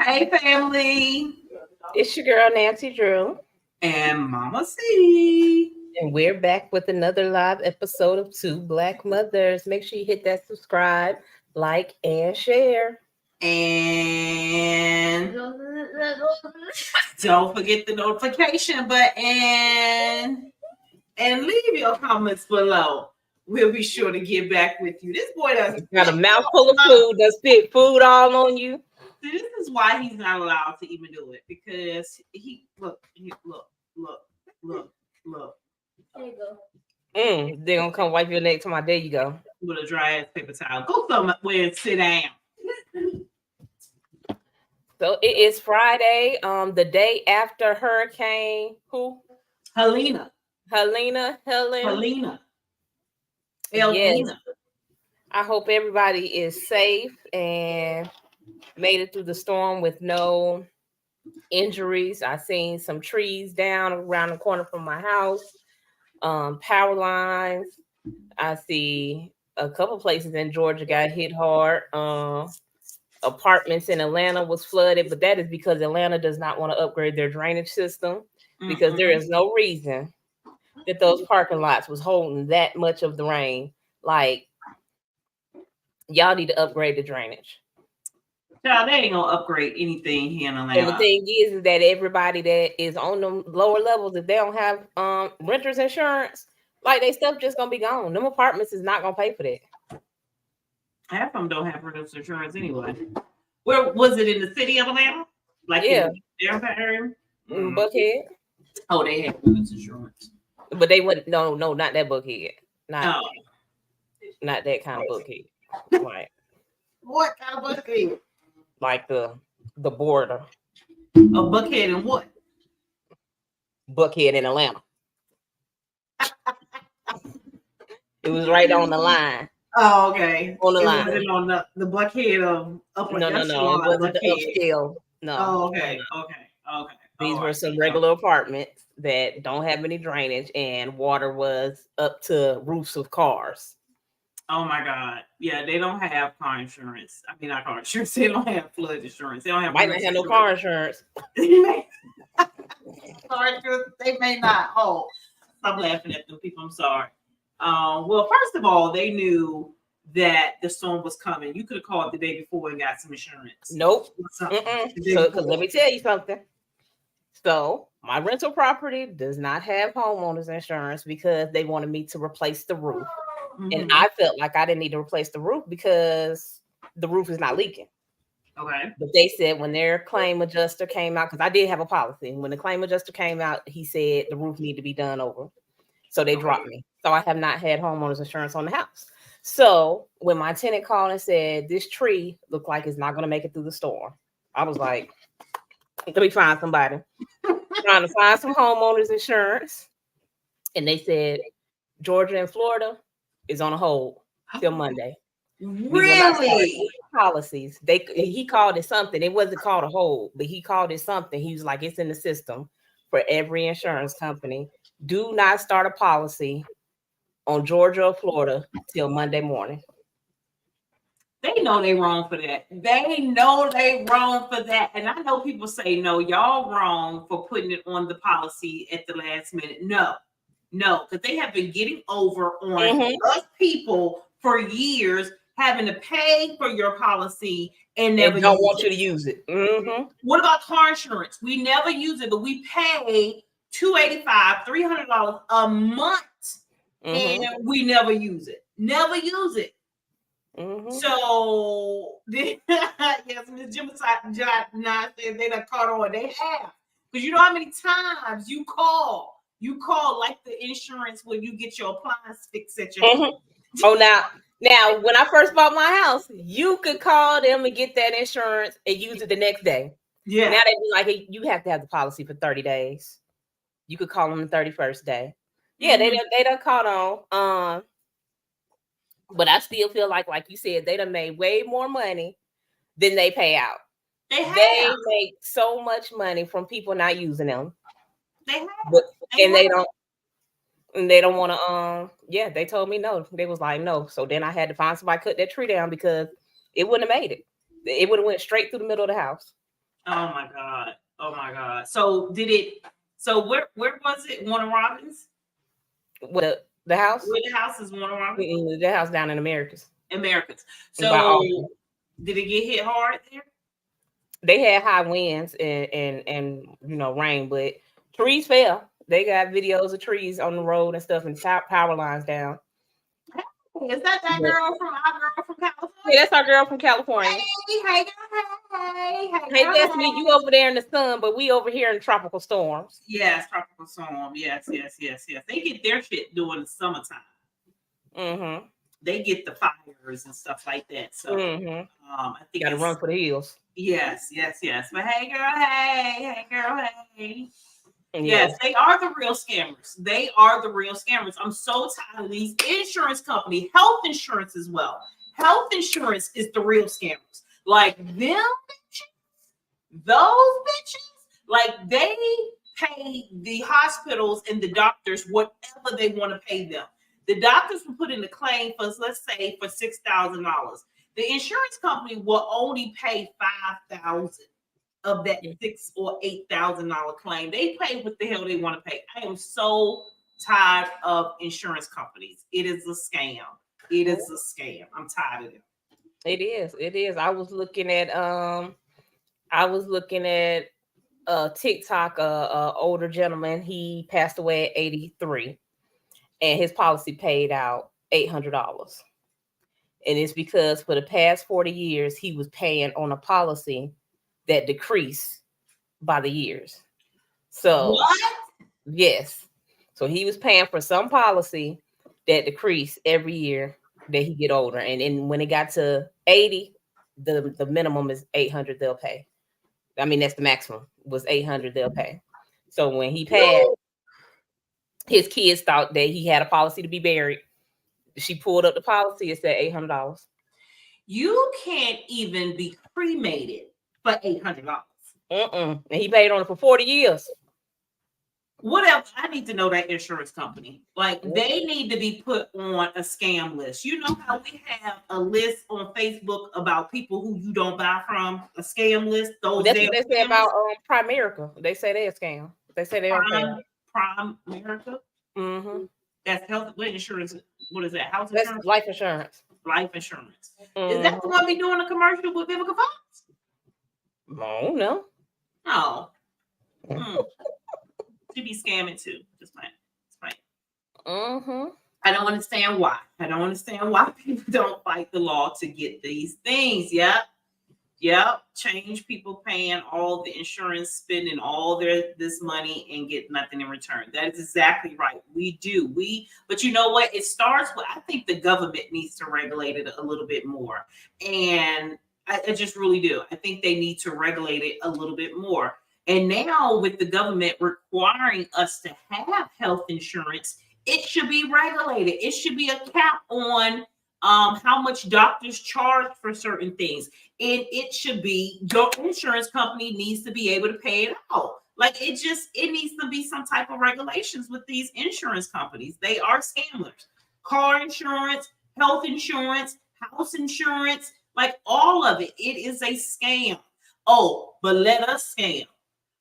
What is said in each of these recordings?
Hey, family. It's your girl, Nancy Drew. And Mama C. And we're back with another live episode of Two Black Mothers. Make sure you hit that subscribe, like, and share. And don't forget the notification button. And leave your comments below. We'll be sure to get back with you. This boy does got a mouthful of food, does spit food all on you. See, this is why he's not allowed to even do it, because look. There you go. They're gonna come wipe your neck. To my, there you go. With a dry ass paper towel. Go somewhere and sit down. So it is Friday, the day after Hurricane Helena. Yes. I hope everybody is safe and made it through the storm with no injuries. I seen some trees down around the corner from my house, power lines. I see a couple places in Georgia got hit hard. Apartments in Atlanta was flooded, but that is because Atlanta does not want to upgrade their drainage system because there is no reason that those parking lots was holding that much of the rain. Like, y'all need to upgrade the drainage. Child, they ain't gonna upgrade anything here in Atlanta. And the thing is that everybody that is on the lower levels, if they don't have renters insurance, like they stuff just gonna be gone. Them apartments is not gonna pay for that. Half of them don't have renters insurance anyway. Where was it, in the city of Atlanta? Like in the area? Buckhead. Oh, they have renters insurance. But they wouldn't. No, not that Buckhead. Not that kind of Buckhead. Right. What kind of Buckhead? Like the border. A Buckhead and what? Buckhead in Atlanta. It was right on the line. Oh, okay. On the line. It wasn't on the Buckhead of upper No. It wasn't the upscale. No. Oh, okay. These were some regular apartments that don't have any drainage, and water was up to roofs of cars. Oh my God. Yeah, they don't have car insurance. I mean, not car insurance. They don't have flood insurance. They don't have might not have no car insurance. They may not. Oh, I'm laughing at them people. I'm sorry. Well, first of all, they knew that the storm was coming. You could have called the day before and got some insurance. Nope. So, because let me tell you something. So, my rental property does not have homeowners insurance because they wanted me to replace the roof. And I felt like I didn't need to replace the roof because the roof is not leaking. Okay. But they said when their claim adjuster came out, because I did have a policy. When the claim adjuster came out, he said the roof needed to be done over. So they dropped me. So I have not had homeowners insurance on the house. So when my tenant called and said, this tree looked like it's not going to make it through the storm, I was like, let me find somebody. Trying to find some homeowners insurance. And they said, Georgia and Florida is on a hold till Monday. Really? Policies. He called it something. It wasn't called a hold, but he called it something. He was like, it's in the system for every insurance company. Do not start a policy on Georgia or Florida till Monday morning. They know they wrong for that. They know they wrong for that. And I know people say, no, y'all wrong for putting it on the policy at the last minute. No, because they have been getting over on us people for years, having to pay for your policy and never don't want you to use it. What about car insurance? We never use it, but we pay $285, $300 a month, and we never use it. So yes, Ms. Jim said they done caught on. They have, because you know how many times you call like the insurance when you get your appliance fixed at your house. Oh, now when I first bought my house, you could call them and get that insurance and use it the next day. Yeah. Now they be like, hey, you have to have the policy for 30 days. You could call them the 31st day. Yeah, they done caught on. But I still feel like you said, they done made way more money than they pay out. They make so much money from people not using them. They don't want to. They told me no. They was like no. So then I had to find somebody cut that tree down because it wouldn't have made it. It would have went straight through the middle of the house. Oh my God. Oh my God. So did it? So where was it? Warner Robins. With the house, Where the house is Warner Robins. the house down in Americas. Americans. By So Albany. did it get hit hard there? They had high winds and rain, but trees fell. They got videos of trees on the road and stuff, and power lines down. Is that But- girl from our girl from California? Yeah, that's our girl from California. Hey, girl, Hey, Destiny, you over there in the sun, but we over here in tropical storms. Yes, tropical storm. Yes. They get their shit during the summertime. Mm-hmm. They get the fires and stuff like that. So I think Got to run for the hills. Yes. But hey, girl, hey. Yeah. Yes, they are the real scammers. They are the real scammers. I'm so tired of these insurance companies, health insurance as well. Health insurance is the real scammers. Like them bitches, those bitches, like they pay the hospitals and the doctors whatever they want to pay them. The doctors will put in a claim for, let's say, for $6,000. The insurance company will only pay $5,000 of that $6,000 or $8,000 claim. They pay what the hell they want to pay. I am so tired of insurance companies. It is a scam. It is a scam. I'm tired of it. It is. I was looking at TikTok, older gentleman. He passed away at 83, and his policy paid out $800. And it's because for the past 40 years, he was paying on a policy that decreased by the years. So what? Yes. So he was paying for some policy that decreased every year that he get older. And then when it got to 80, the minimum is 800 they'll pay. I mean, that's the maximum was 800 they'll pay. So when he passed, his kids thought that he had a policy to be buried. She pulled up the policy. It said $800. You can't even be cremated for $800. And he paid on it for 40 years. Whatever. I need to know that insurance company. Like they need to be put on a scam list. You know how we have a list on Facebook about people who you don't buy from, a scam list. Those That's what they say about Primerica. They say they're a scam. They say they don't pay. Primerica. Mm-hmm. That's health insurance. What is that? House That's insurance? life insurance. Life insurance. Is that the one we doing a commercial with Vivica Fox? Oh, no. No. She be scamming too. Just fine. I don't understand why. I don't understand why people don't fight the law to get these things. Yep. Change people paying all the insurance, spending all this money and get nothing in return. That is exactly right. We do. But you know what? It starts with, I think the government needs to regulate it a little bit more. And I just really do. I think they need to regulate it a little bit more. And now with the government requiring us to have health insurance, it should be regulated. It should be a cap on how much doctors charge for certain things. It should be, your insurance company needs to be able to pay it out. Like it needs to be some type of regulations with these insurance companies. They are scammers. Car insurance, health insurance, house insurance, like all of it. It is a scam. Oh, but let us scam.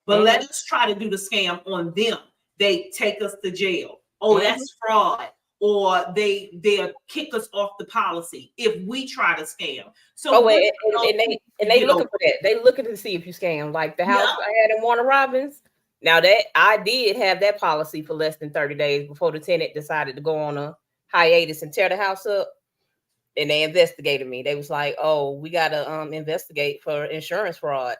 But let us try to do the scam on them. They take us to jail. Oh, that's fraud. Or they'll kick us off the policy if we try to scam. So and they looking for that. They looking to see if you scam. Like the house I had in Warner Robins. Now that I did have that policy for less than 30 days before the tenant decided to go on a hiatus and tear the house up. And they investigated me. They was like, "Oh, we gotta investigate for insurance fraud."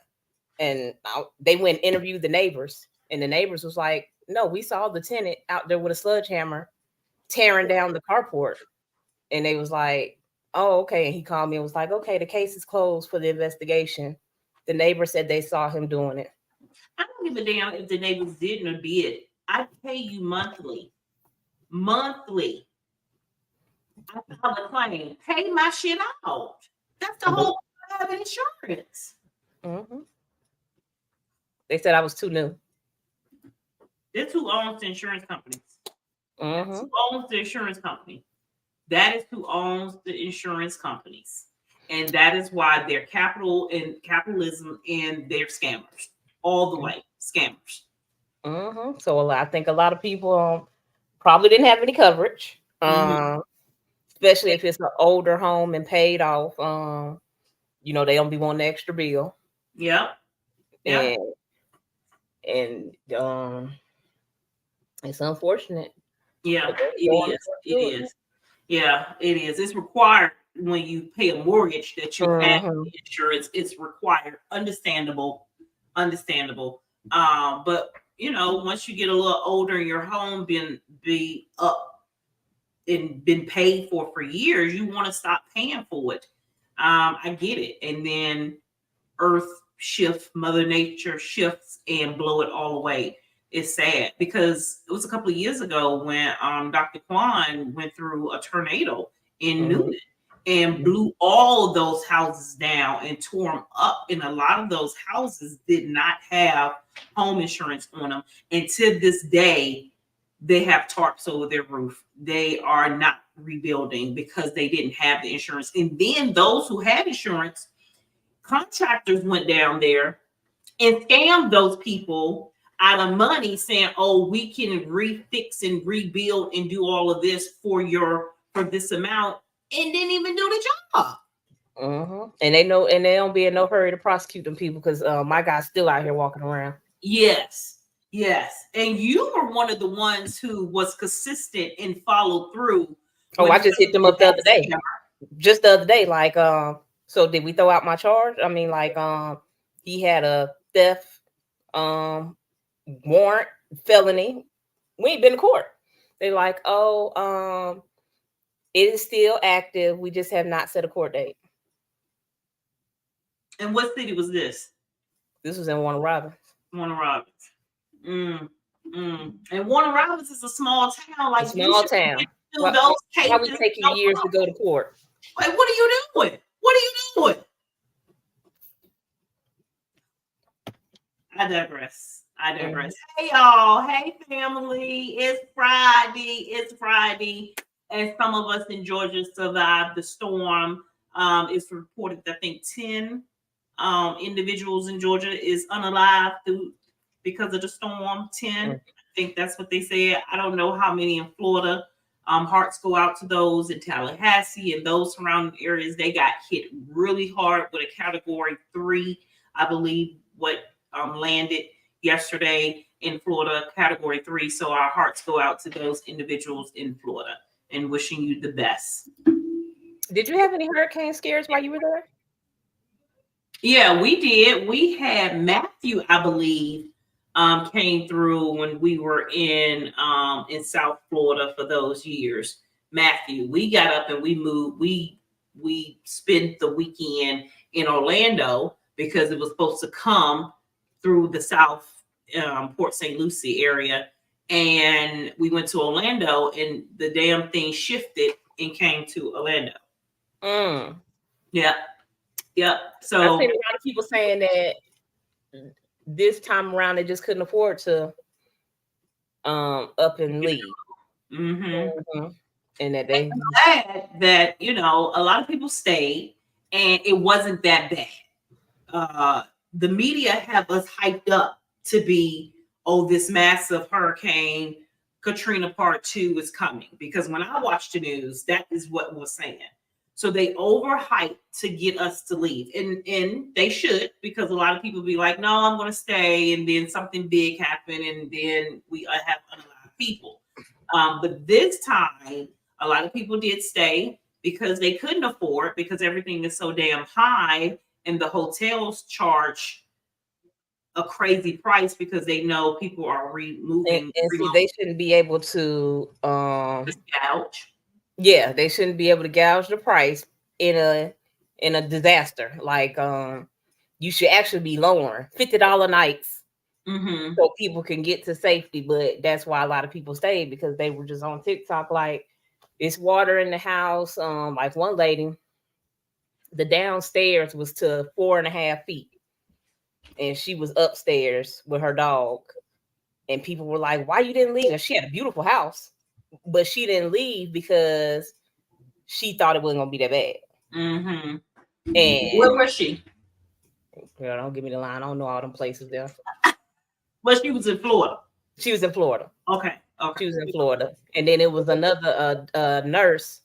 And they went and interviewed the neighbors, and the neighbors was like, "No, we saw the tenant out there with a sledgehammer tearing down the carport." And they was like, "Oh, okay." And he called me and was like, "Okay, the case is closed for the investigation." The neighbor said they saw him doing it. I don't give a damn if the neighbors didn't or did. I pay you monthly. I file a claim. Pay my shit out. That's the whole point of insurance. They said I was too new. That's who owns the insurance companies. That's who owns the insurance company. That is who owns the insurance companies. And that is why they're capitalism and they're scammers all the way. Scammers. Mm-hmm. So I think a lot of people probably didn't have any coverage, especially if it's an older home and paid off. They don't be wanting the extra bill. Yep. Yeah. And it's unfortunate. Yeah, it is. It is. Yeah, it is. It's required when you pay a mortgage that you have insurance. It's required. Understandable. But once you get a little older and your home be up and been paid for years, you want to stop paying for it. I get it. And then Earth shifts, Mother Nature shifts and blow it all away. It's sad because it was a couple of years ago when Dr. Kwan went through a tornado in Newton and blew all of those houses down and tore them up. And a lot of those houses did not have home insurance on them. And to this day, they have tarps over their roof. They are not rebuilding because they didn't have the insurance. And then those who had insurance, contractors went down there and scammed those people out of money, saying, "Oh, we can refix and rebuild and do all of this for this amount," and didn't even do the job. And they don't be in no hurry to prosecute them people because my guy's still out here walking around. Yes, and you were one of the ones who was consistent and followed through. Oh, I just hit them up the other day. Just the other day, like so did we throw out my charge? I mean, like he had a theft warrant, felony. We ain't been to court. They're like, oh, it is still active. We just have not set a court date. And what city was this? This was in Warner Robins. And Warner Robins is a small town. Like a small town. Those cases, how we taking years to go to court? Like, what are you doing? I digress. Hey, y'all. Hey, family. It's Friday. And some of us in Georgia survived the storm. It's reported that I think 10 individuals in Georgia is unalived because of the storm. 10. I think that's what they said. I don't know how many in Florida. Hearts go out to those in Tallahassee and those surrounding areas. They got hit really hard with a Category 3, I believe, what landed yesterday in Florida, Category 3. So our hearts go out to those individuals in Florida and wishing you the best. Did you have any hurricane scares while you were there? Yeah, we did. We had Matthew, I believe, came through when we were in South Florida for those years. Matthew, we got up and we moved. We spent the weekend in Orlando because it was supposed to come through the South Port St. Lucie area. And we went to Orlando and the damn thing shifted and came to Orlando. Yeah. So I seen a lot of people saying that this time around they just couldn't afford to up and leave. And that they glad that a lot of people stayed and it wasn't that bad. The media have us hyped up to be, this massive hurricane Katrina Part 2 is coming, because when I watched the news, that is what was saying. So they overhyped to get us to leave, and they should, because a lot of people be like, no, I'm going to stay, and then something big happened, and then we have unalived people. But this time, a lot of people did stay because they couldn't afford, because everything is so damn high, and the hotels charge a crazy price because they know people are removing. And see, they shouldn't be able to gouge. Yeah, they shouldn't be able to gouge the price in a disaster. Like you should actually be lowering $50 nights so people can get to safety. But that's why a lot of people stayed, because they were just on TikTok like, it's water in the house. Like one lady, the downstairs was to 4.5 feet, and she was upstairs with her dog, and people were like, why you didn't leave? And she had a beautiful house, but she didn't leave because she thought it wasn't gonna be that bad. And Where was she? girl, don't give me the line. I don't know all them places there. Well, she was in Florida. She was in Florida. Okay. Okay. She was in Florida. And then it was another nurse.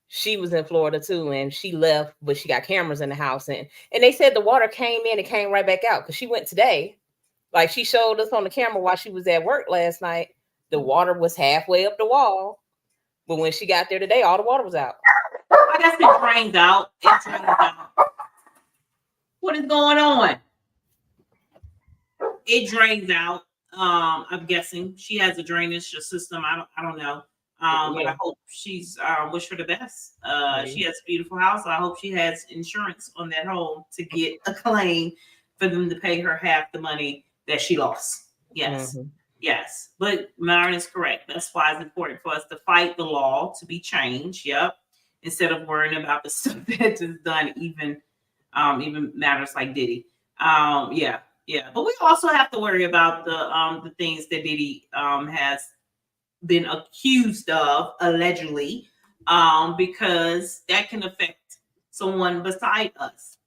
She was in Florida too, and she left, but she got cameras in the house. And they said the water came in and came right back out because she went today. Like she showed us on the camera while she was at work last night. The water was halfway up the wall. But when she got there today, all the water was out. I guess it drains out. It drains out. What is going on? It drains out. I'm guessing she has a drainage system. I don't know. But I hope she's wish her the best. She has a beautiful house. I hope she has insurance on that home to get a claim for them to pay her half the money that she lost. Yes. Mm-hmm. Yes. But Myron is correct. That's why it's important for us to fight the law to be changed. Yep. Instead of worrying about the stuff that is done, even matters like Diddy. Yeah. But we also have to worry about the things that Diddy has been accused of allegedly, because that can affect someone beside us,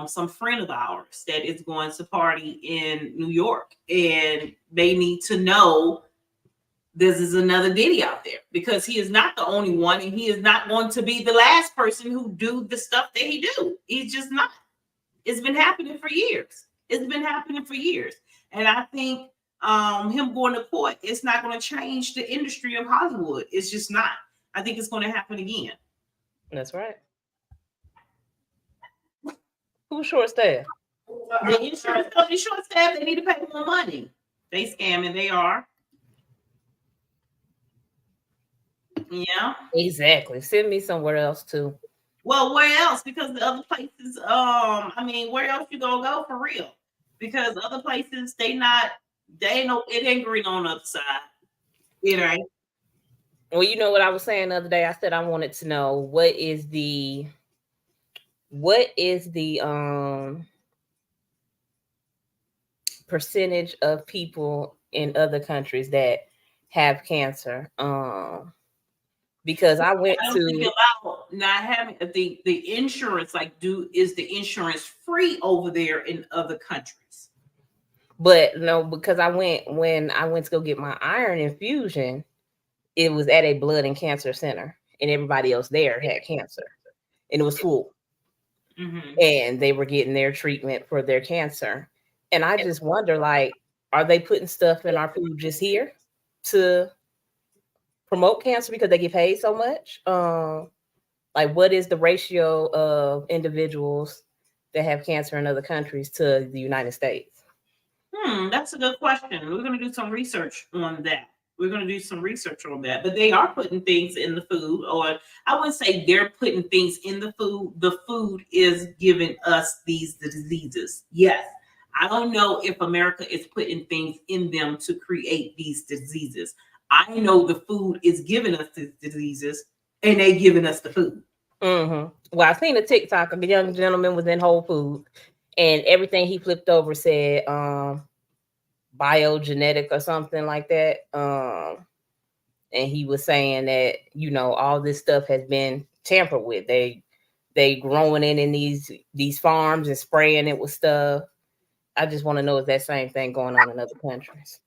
some friend of ours that is going to party in New York, and they need to know this is another Diddy out there, because he is not the only one, and he is not going to be the last person who do the stuff that he do. He's just not. It's been happening for years. And I think him going to court, it's not going to change the industry of Hollywood. It's just not. I think it's going to happen again. That's right. Who's short staff? The insurance company short staff. They need to pay more money. They scamming. They are. Yeah. Exactly. Send me somewhere else too. Well, where else? Because the other places, where else you gonna go for real? Because other places, it ain't green on the other side. It ain't. Well, you know what I was saying the other day? I said I wanted to know what is the percentage of people in other countries that have cancer. Because I went to about not having the insurance, is the insurance free over there in other countries? But no, because when I went to go get my iron infusion, it was at a blood and cancer center, and everybody else there had cancer, and it was full. Mm-hmm. And they were getting their treatment for their cancer. And I just wonder, like, are they putting stuff in our food just here to promote cancer because they get paid so much? Like, what is the ratio of individuals that have cancer in other countries to the United States? That's a good question. We're going to do some research on that. But they are putting things in the food, or I wouldn't say they're putting things in the food. The food is giving us these diseases. Yes. I don't know if America is putting things in them to create these diseases. I know the food is giving us the diseases, and they giving us the food. Mm-hmm. Well, I seen a TikTok of a young gentleman was in Whole Foods, and everything he flipped over said biogenetic or something like that. And he was saying that, all this stuff has been tampered with. They growing it in these farms and spraying it with stuff. I just want to know if that same thing going on in other countries.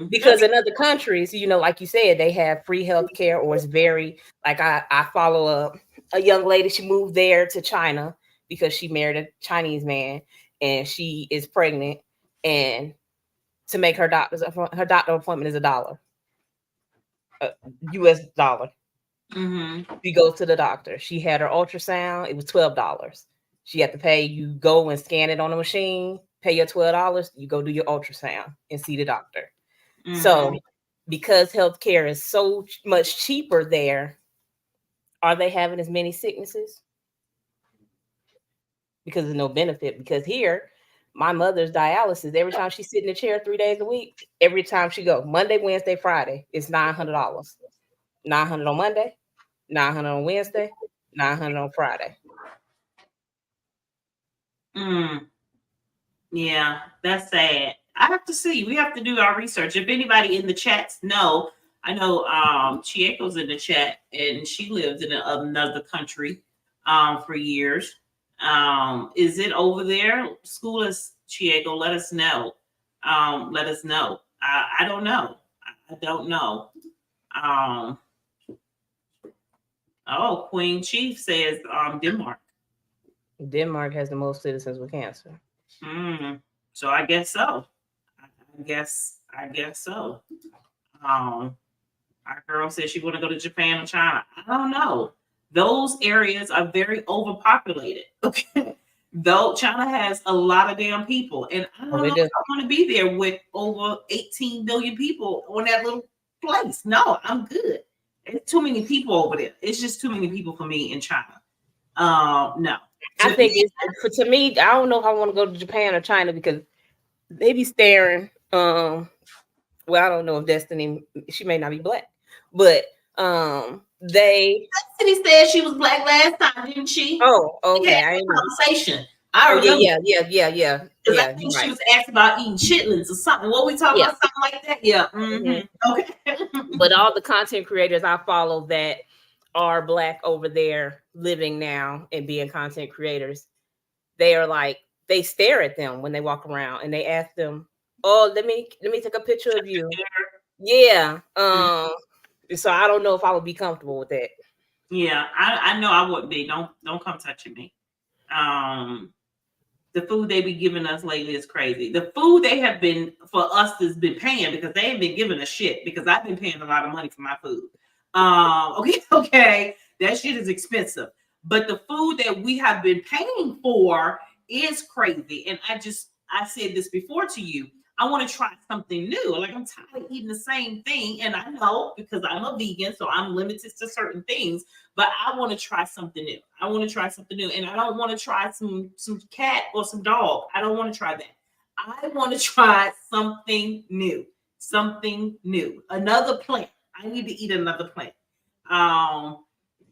Because in other countries, like you said, they have free healthcare, or it's very, like I follow a young lady. She moved there to China because she married a Chinese man, and she is pregnant, and to make her doctor appointment is $1, US dollar. Mm-hmm. She goes to the doctor. She had her ultrasound. It was $12. She had to pay. You go and scan it on the machine. Pay your $12. You go do your ultrasound and see the doctor. Mm-hmm. So, because healthcare is so much cheaper there, are they having as many sicknesses? Because there's no benefit. Because here, my mother's dialysis, every time she sit in the chair 3 days a week, every time she go, Monday, Wednesday, Friday, it's $900. $900 on Monday, $900 on Wednesday, $900 on Friday. Yeah, that's sad. I have to see. We have to do our research. If anybody in the chats know, I know Chieko's in the chat, and she lived in another country for years. Is it over there? School us, Chiego. Let us know. Let us know. I don't know. I don't know. Um, oh, Queen Chief says Denmark. Denmark has the most citizens with cancer. So I guess so. I guess so. Our girl said she want to go to Japan or China. I don't know. Those areas are very overpopulated. Okay. Though China has a lot of damn people. And I don't know if I want to be there with over 18 billion people on that little place. No, I'm good. It's too many people over there. It's just too many people for me in China. No. I think to me, I don't know if I want to go to Japan or China because they be staring. Well, I don't know if Destiny, she may not be black, but Destiny said she was black last time, didn't she? Oh, okay. I conversation. I remember. Yeah. Because I think she was asked about eating chitlins or something. What we talking about? Something like that? Yeah. Mm-hmm. Okay. But all the content creators I follow that are black over there living now and being content creators, they are like, they stare at them when they walk around and they ask them, "Oh, let me take a picture of you." Yeah. So I don't know if I would be comfortable with that. Yeah, I know I wouldn't be. Don't come touching me. The food they be giving us lately is crazy. The food they have been for us has been paying because they ain't been giving us shit because I've been paying a lot of money for my food. Okay, that shit is expensive. But the food that we have been paying for is crazy. And I said this before to you. I want to try something new. Like I'm tired of eating the same thing. And I know because I'm a vegan, so I'm limited to certain things, but I want to try something new. And I don't want to try some cat or some dog. I don't want to try that. I want to try something new. Another plant. I need to eat another plant. Now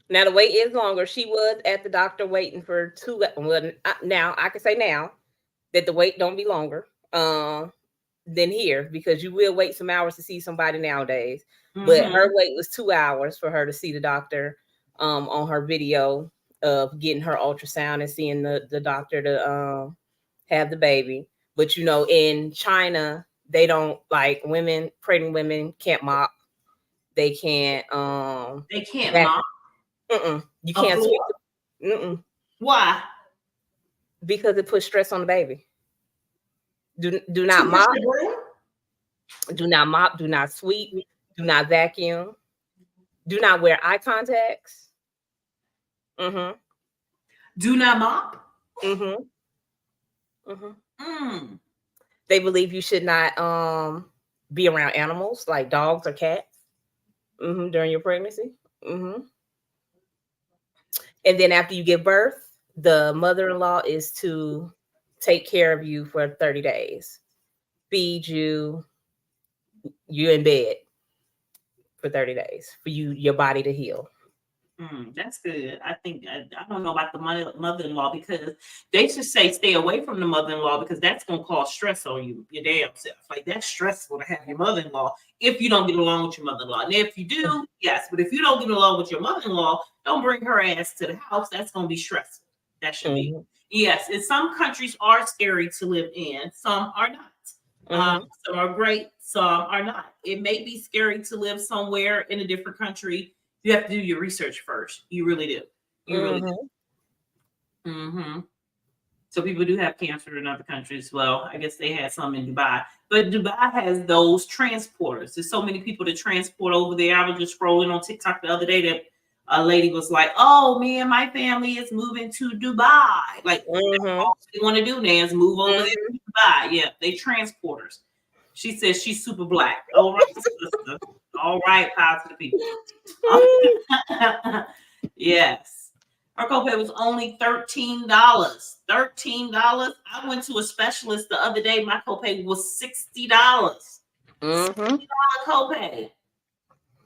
the wait is longer. She was at the doctor waiting for 2. Well, now I can say now that the wait don't be longer than here because you will wait some hours to see somebody nowadays. Mm-hmm. But her wait was 2 hours for her to see the doctor on her video of getting her ultrasound and seeing the doctor to have the baby. But in China, they don't like women, pregnant women can't mop. They can't mop. You can't sweep. Why? Because it puts stress on the baby. Do not mop. Do not mop. Do not sweep. Do not vacuum. Do not wear eye contacts. Do not mop. They believe you should not be around animals like dogs or cats during your pregnancy. And then after you give birth, the mother-in-law is to take care of you for 30 days, feed you in bed for 30 days for your body to heal. That's good. I think I don't know about the mother-in-law because they should say stay away from the mother-in-law because that's going to cause stress on you, your damn self. Like that's stressful to have your mother-in-law if you don't get along with your mother-in-law. And if you do, yes, but if you don't get along with your mother-in-law, don't bring her ass to the house. That's going to be stressful. That should be. Yes, and some countries are scary to live in. Some are not. Some are great. Some are not. It may be scary to live somewhere in a different country. You have to do your research first. You really do. Really do. So people do have cancer in other countries. Well, I guess they had some in Dubai. But Dubai has those transporters. There's so many people to transport over there. I was just scrolling on TikTok the other day that a lady was like, "Oh, me and my family is moving to Dubai." Like, that's all they want to do now is move over there to Dubai. Yeah, they transporters. She says she's super black. All right, sister. All right, positive people. Yes. Her copay was only $13. $13. I went to a specialist the other day. My copay was $60. $60 copay.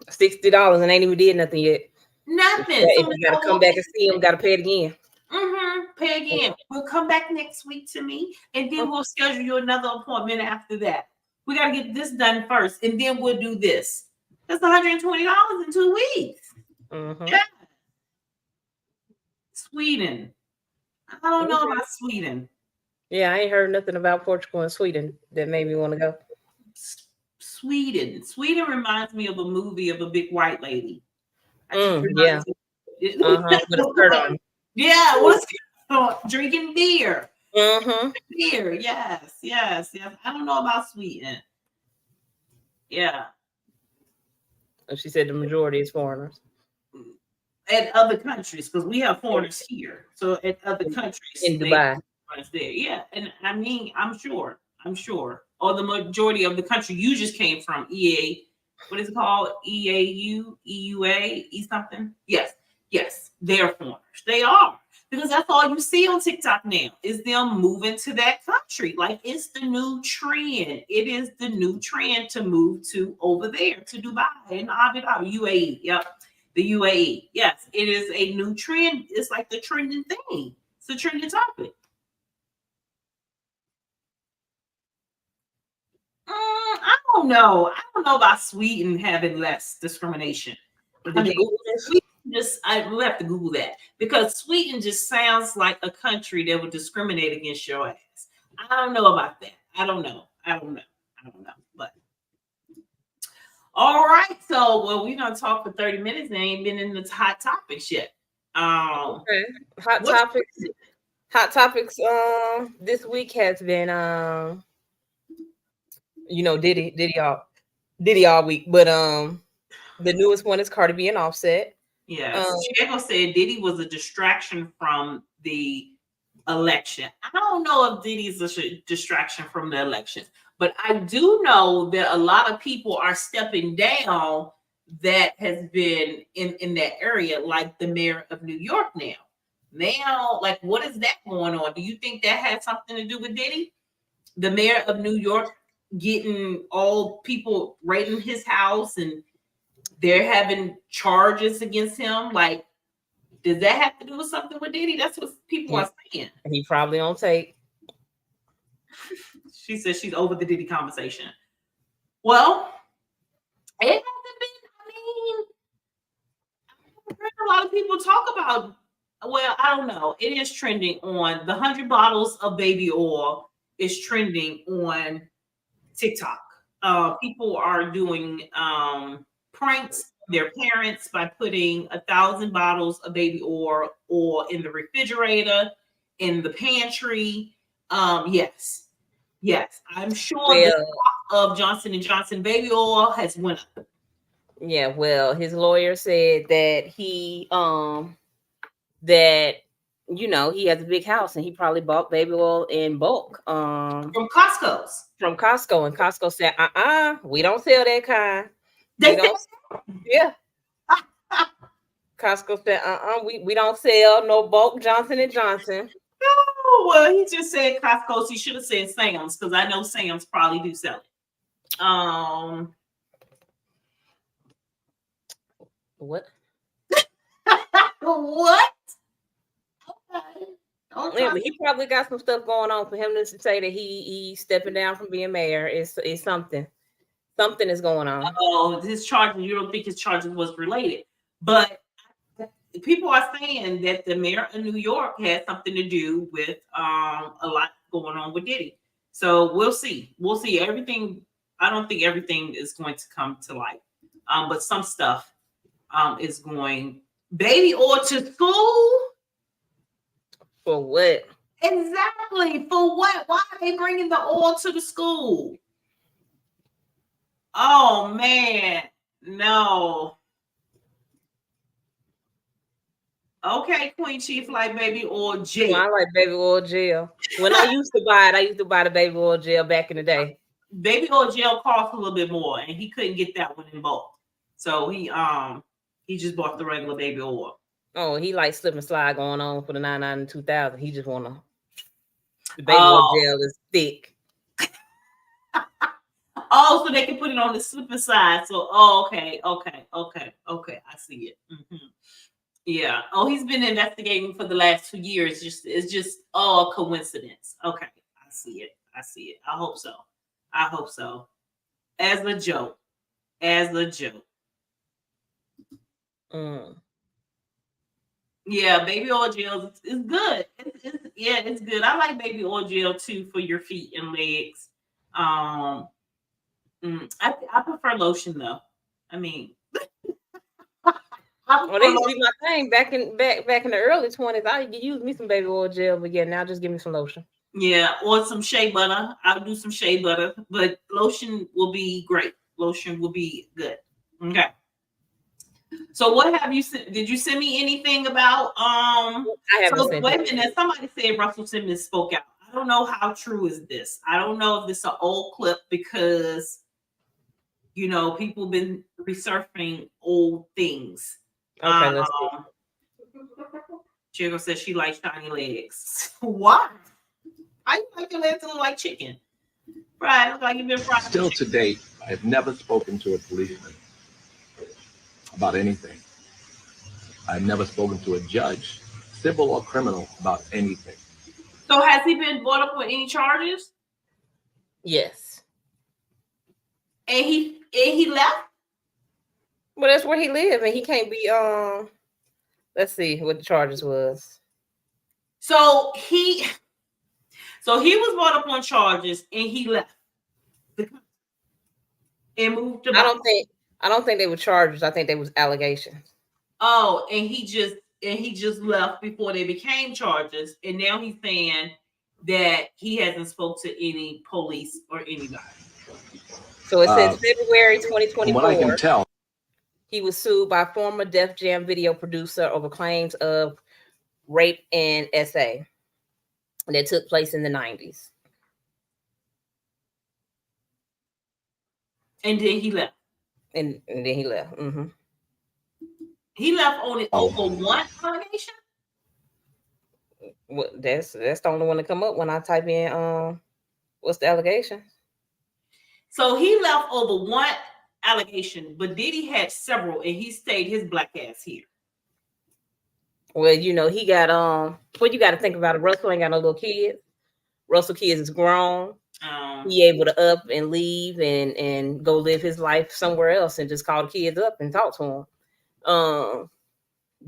$60 and ain't even did nothing yet. Nothing. If you gotta come back and see them, gotta pay it again. Pay again. We'll come back next week to me, and then we'll schedule you another appointment after that. We gotta get this done first, and then we'll do this. That's $120 in 2 weeks. Yeah. Sweden. I don't know about Sweden. Yeah, I ain't heard nothing about Portugal and Sweden that made me want to go. Sweden reminds me of a movie of a big white lady. Yeah. With a skirt on. Yeah, what's drinking beer? Mm-hmm. Beer, yes. I don't know about Sweden. Yeah. She said the majority is foreigners. At other countries, because we have foreigners here. So at other countries In Dubai. there. Yeah. And I mean, I'm sure. Or the majority of the country you just came from, EA. What is it called? EAU, EUA, E something? Yes. They're foreigners. They are. Because that's all you see on TikTok now is them moving to that country. Like it's the new trend. It is the new trend to move to over there to Dubai and Abu Dhabi, UAE. Yep. The UAE. Yes, it is a new trend. It's like the trending thing. It's a trending topic. I don't know. I don't know about Sweden having less discrimination. Did you Google this? We have to Google that because Sweden just sounds like a country that would discriminate against your ass. I don't know about that. I don't know. But all right. So we're gonna talk for 30 minutes. They ain't been in the hot topics yet. Okay. Hot topics. This week has been Diddy all week, but the newest one is Cardi B and Offset. Yes, Diego said Diddy was a distraction from the election. I don't know if Diddy's a distraction from the election, but I do know that a lot of people are stepping down that has been in that area, like the mayor of New York now. Now, like, what is that going on? Do you think that had something to do with Diddy? The mayor of New York getting all people raiding his house and they're having charges against him. Like, does that have to do with something with Diddy? That's what people are saying. He probably on tape. She says she's over the Diddy conversation. Well, it hasn't been. I mean, I've heard a lot of people talk about. Well, I don't know. It is trending on the 100 bottles of baby oil is trending on TikTok. People are doing pranks on their parents by putting 1,000 bottles of baby oil in the refrigerator, in the pantry. Yes, I'm sure the cost of Johnson & Johnson baby oil has went up. Yeah, well, his lawyer said that he that he has a big house and he probably bought baby oil in bulk from Costco. And Costco said, we don't sell that kind. They don't. Yeah. Costco said, we don't sell no bulk Johnson & Johnson. Oh, well, he just said Costco. So he should have said Sam's because I know Sam's probably do sell it. What? What? Okay. He probably got some stuff going on for him to say that he's stepping down from being mayor. Is something. Something is going on. Oh, his charges. You don't think his charges was related, but people are saying that the mayor of New York had something to do with a lot going on with Diddy. So we'll see. Everything. I don't think everything is going to come to light, but some stuff is going. Baby oil to school. For what? Exactly. For what? Why are they bringing the oil to the school? Oh man, no. Okay, Queen Chief, like baby oil gel. Well, I like baby oil gel. When I used to buy the baby oil gel back in the day. Baby oil gel cost a little bit more, and he couldn't get that one in bulk, so he just bought the regular baby oil. Oh, he like slip and slide going on for the 99 and 2000. He just wanna. The baby oil gel is thick. Oh, so they can put it on the slip and slide. So, okay. I see it. Mm-hmm. Yeah. Oh, he's been investigating for the last 2 years. It's just all coincidence. Okay, I see it. I hope so. As a joke. Yeah, baby oil gel is good. It's good. I like baby oil gel too for your feet and legs. I prefer lotion though. I mean, I Well, they prefer used to be lotion. my thing back in the early 20s. I could use me some baby oil gel, but yeah, now just give me some lotion. Yeah, or some shea butter. I'll do some shea butter, but lotion will be great. Lotion will be good. Okay. So what have you sent? Did you send me anything about I haven't so sent wait a it. minute, somebody said Russell Simmons spoke out. I don't know how true is this. I don't know if this is an old clip because people been resurfacing old things. Okay, let's see. Chico says she likes shiny legs. Why? I like your legs to look like chicken. Fried, look like you've been fried. Still to date, I have never spoken to a policeman about anything. I've never spoken to a judge, civil or criminal, about anything. So has he been brought up on any charges? Yes. And he left? Well, that's where he lived, and he can't be let's see what the charges was. So he was brought up on charges and he left and moved about. I don't think they were charges. I think they was allegations. Oh, and he just left before they became charges, and now he's saying that he hasn't spoke to any police or anybody. So it says February From 2024. what I can tell, he was sued by former Def Jam video producer over claims of rape and SA that took place in the 90s. And then he left. And then he left. Mm-hmm. He left on it over one allegation? Well, that's the only one to come up when I type in what's the allegation? So he left over one allegation, but Diddy had several, and he stayed his black ass here. Well, he got what you got to think about it. Russell ain't got no little kids. Russell kids is grown. He able to up and leave and go live his life somewhere else and just call the kids up and talk to them.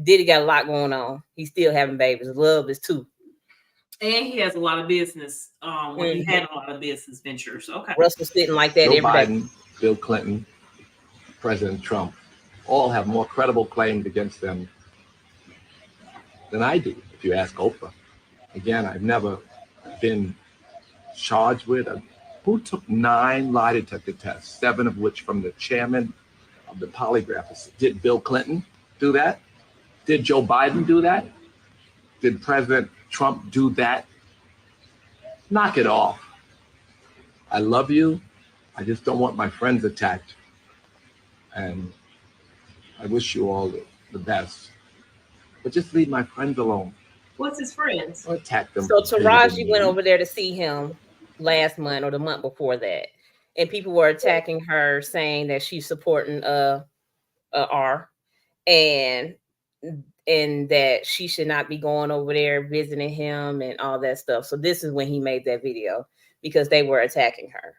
Diddy got a lot going on. He's still having babies. Love is too. And he has a lot of business. He had a lot of business ventures. Okay. Russell's sitting like that Joe every Biden, day. Bill Clinton, President Trump, all have more credible claims against them than I do, if you ask Oprah. Again, I've never been charged with who took 9 lie detector tests, 7 of which from the chairman of the polygraph. Did Bill Clinton do that? Did Joe Biden do that? Did President Trump do that? Knock it off. I love you. I just don't want my friends attacked. And I wish you all the best. But just leave my friends alone. What's his friends? Don't attack them. So Taraji went over there to see him last month or the month before that. And people were attacking her, saying that she's supporting R and that she should not be going over there visiting him and all that stuff. So this is when he made that video because they were attacking her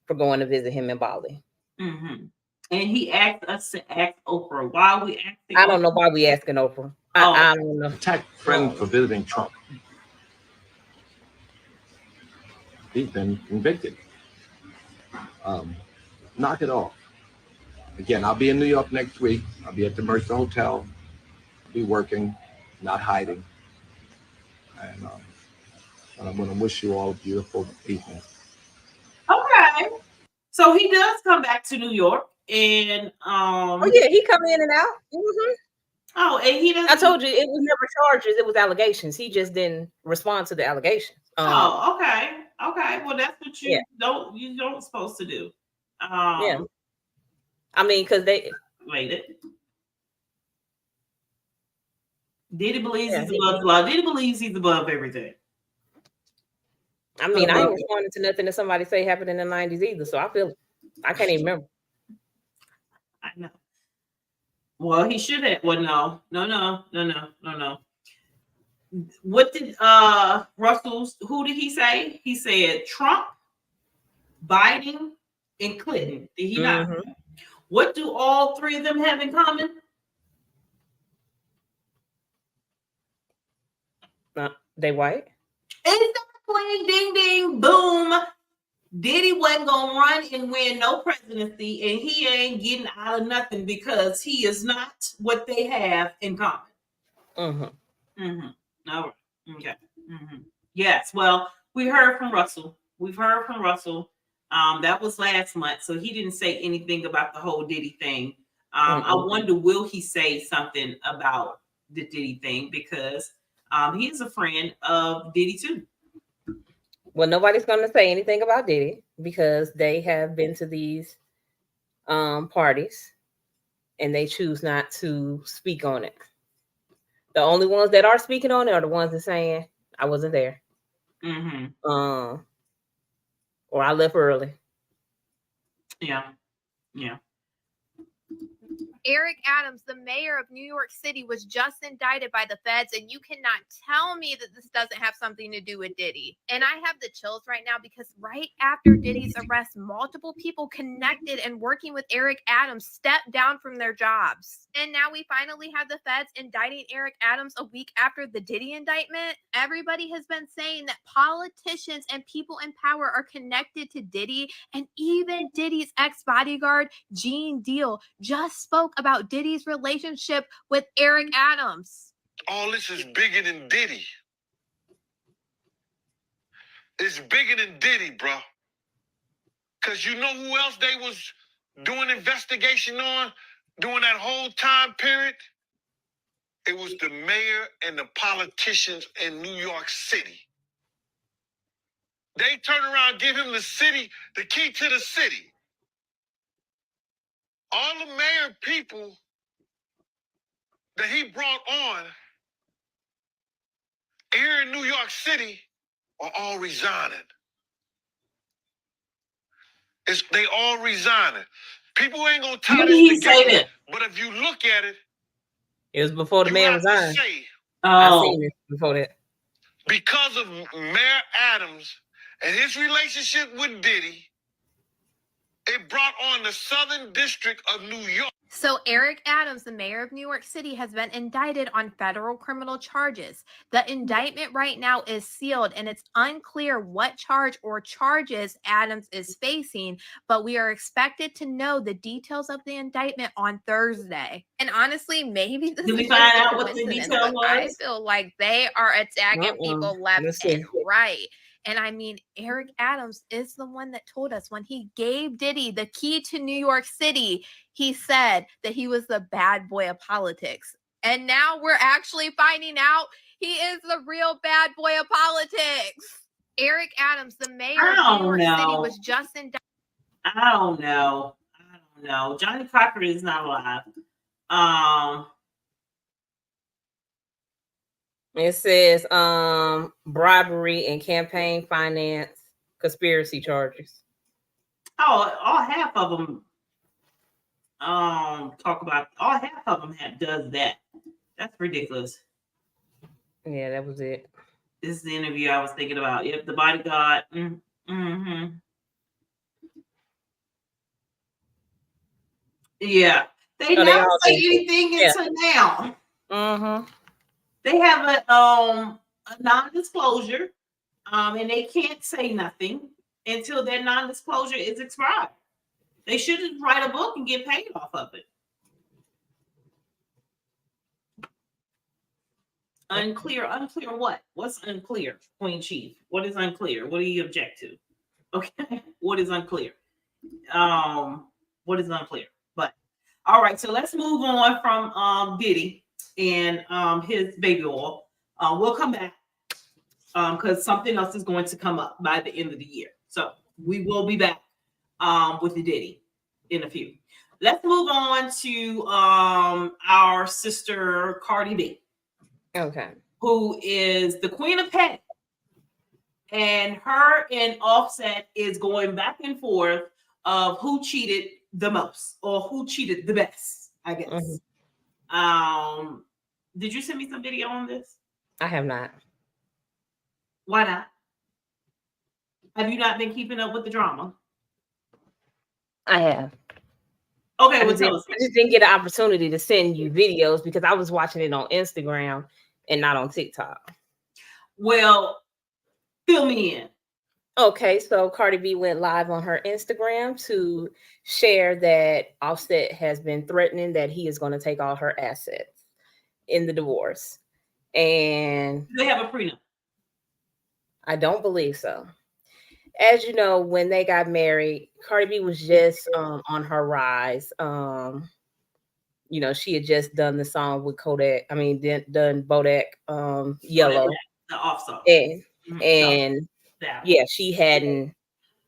for going to visit him in Bali. Mm-hmm. And he asked us to ask Oprah. Why are we asking? I don't know why we asking Oprah. I don't know. Attack friends for visiting Trump. He's been convicted. Knock it off. Again, I'll be in New York next week. I'll be at the Mercer Hotel. I'll be working, not hiding. And I'm going to wish you all a beautiful evening. Okay. So he does come back to New York. And oh yeah, he come in and out. Mm-hmm. Oh, and he doesn't. I told you it was never charges; it was allegations. He just didn't respond to the allegations. Okay. Well, that's what you don't supposed to do. Yeah. I mean, because they waited. Diddy believes he's above the law. Diddy believes he's above everything. I mean, I ain't responding to nothing that somebody say happened in the 90s either. So I can't even remember. I know. Well, he should have. Well, no. What did Russell's? Who did he say? He said Trump, Biden, and Clinton. Did he not? What do all 3 of them have in common? They white. Exactly. Ding, ding, boom. Diddy wasn't gonna run and win no presidency, and he ain't getting out of nothing because he is not what they have in common. Mm-hmm. Mm-hmm. All right. Okay. Mm-hmm. Yes. Well, we heard from Russell. We've heard from Russell. That was last month, so he didn't say anything about the whole Diddy thing. I wonder, will he say something about the Diddy thing, because he is a friend of Diddy too. Well, nobody's going to say anything about Diddy because they have been to these parties and they choose not to speak on it. The only ones that are speaking on it are the ones that saying, I wasn't there. Mm-hmm. Or I left early. Yeah. Yeah. Eric Adams, the mayor of New York City, was just indicted by the feds, and you cannot tell me that this doesn't have something to do with Diddy. And I have the chills right now because right after Diddy's arrest, multiple people connected and working with Eric Adams stepped down from their jobs. And now we finally have the feds indicting Eric Adams a week after the Diddy indictment. Everybody has been saying that politicians and people in power are connected to Diddy, and even Diddy's ex-bodyguard, Gene Deal, just spoke about Diddy's relationship with Eric Adams. All this is bigger than Diddy. It's bigger than Diddy, bro. Because you know who else they was doing investigation on during that whole time period? It was the mayor and the politicians in New York City. They turn around and give him the key to the city. All the mayor people that he brought on here in New York City are all resigning. They all resigning. People ain't gonna tie When this did he together. say that? But if you look at it, It was before the you man have to resigned. say, I Oh, seen it before that. because of Mayor Adams and his relationship with Diddy, it brought on the Southern District of New York. So Eric Adams, the mayor of New York City, has been indicted on federal criminal charges. The indictment right now is sealed, and it's unclear what charge or charges Adams is facing, but we are expected to know the details of the indictment on Thursday. And honestly, maybe this did is we just find a out what the coincidence, detail but I was? feel like they are attacking people left Let's see. and right. And I mean, Eric Adams is the one that told us when he gave Diddy the key to New York City, he said that he was the bad boy of politics. And now we're actually finding out he is the real bad boy of politics. Eric Adams, the mayor of New York City, was just indicted. I don't know. Johnny Cocker is not alive. It says bribery and campaign finance conspiracy charges. Oh, all half of them talk about, all half of them does that. That's ridiculous. Yeah, that was it. This is the interview I was thinking about. Yep, the bodyguard. Mm-hmm. Yeah, they never say anything until now. Mm-hmm. They have a non-disclosure, and they can't say nothing until their non-disclosure is expired. They shouldn't write a book and get paid off of it. Unclear what? What's unclear, Queen Chief? What is unclear? What do you object to? Okay, what is unclear? What is unclear? But all right, so let's move on from Diddy and his baby oil. We'll come back because something else is going to come up by the end of the year. So we will be back with the Diddy in a few. Let's move on to our sister Cardi B. Okay. Who is the queen of petty. And her and Offset is going back and forth of who cheated the most or who cheated the best, I guess. Mm-hmm. Did you send me some video on this? I have not. Why not? Have you not been keeping up with the drama? I have. Okay, well, tell us. I just didn't get an opportunity to send you videos because I was watching it on Instagram and not on TikTok. Well, fill me in. Okay, so Cardi B went live on her Instagram to share that Offset has been threatening that he is going to take all her assets in the divorce. And Do they have a prenup? I don't believe so. As you know, when they got married, Cardi B was just on her rise. You know, she had just done the song with Kodak. I mean, done Bodak Yellow. The off song. And yeah, she hadn't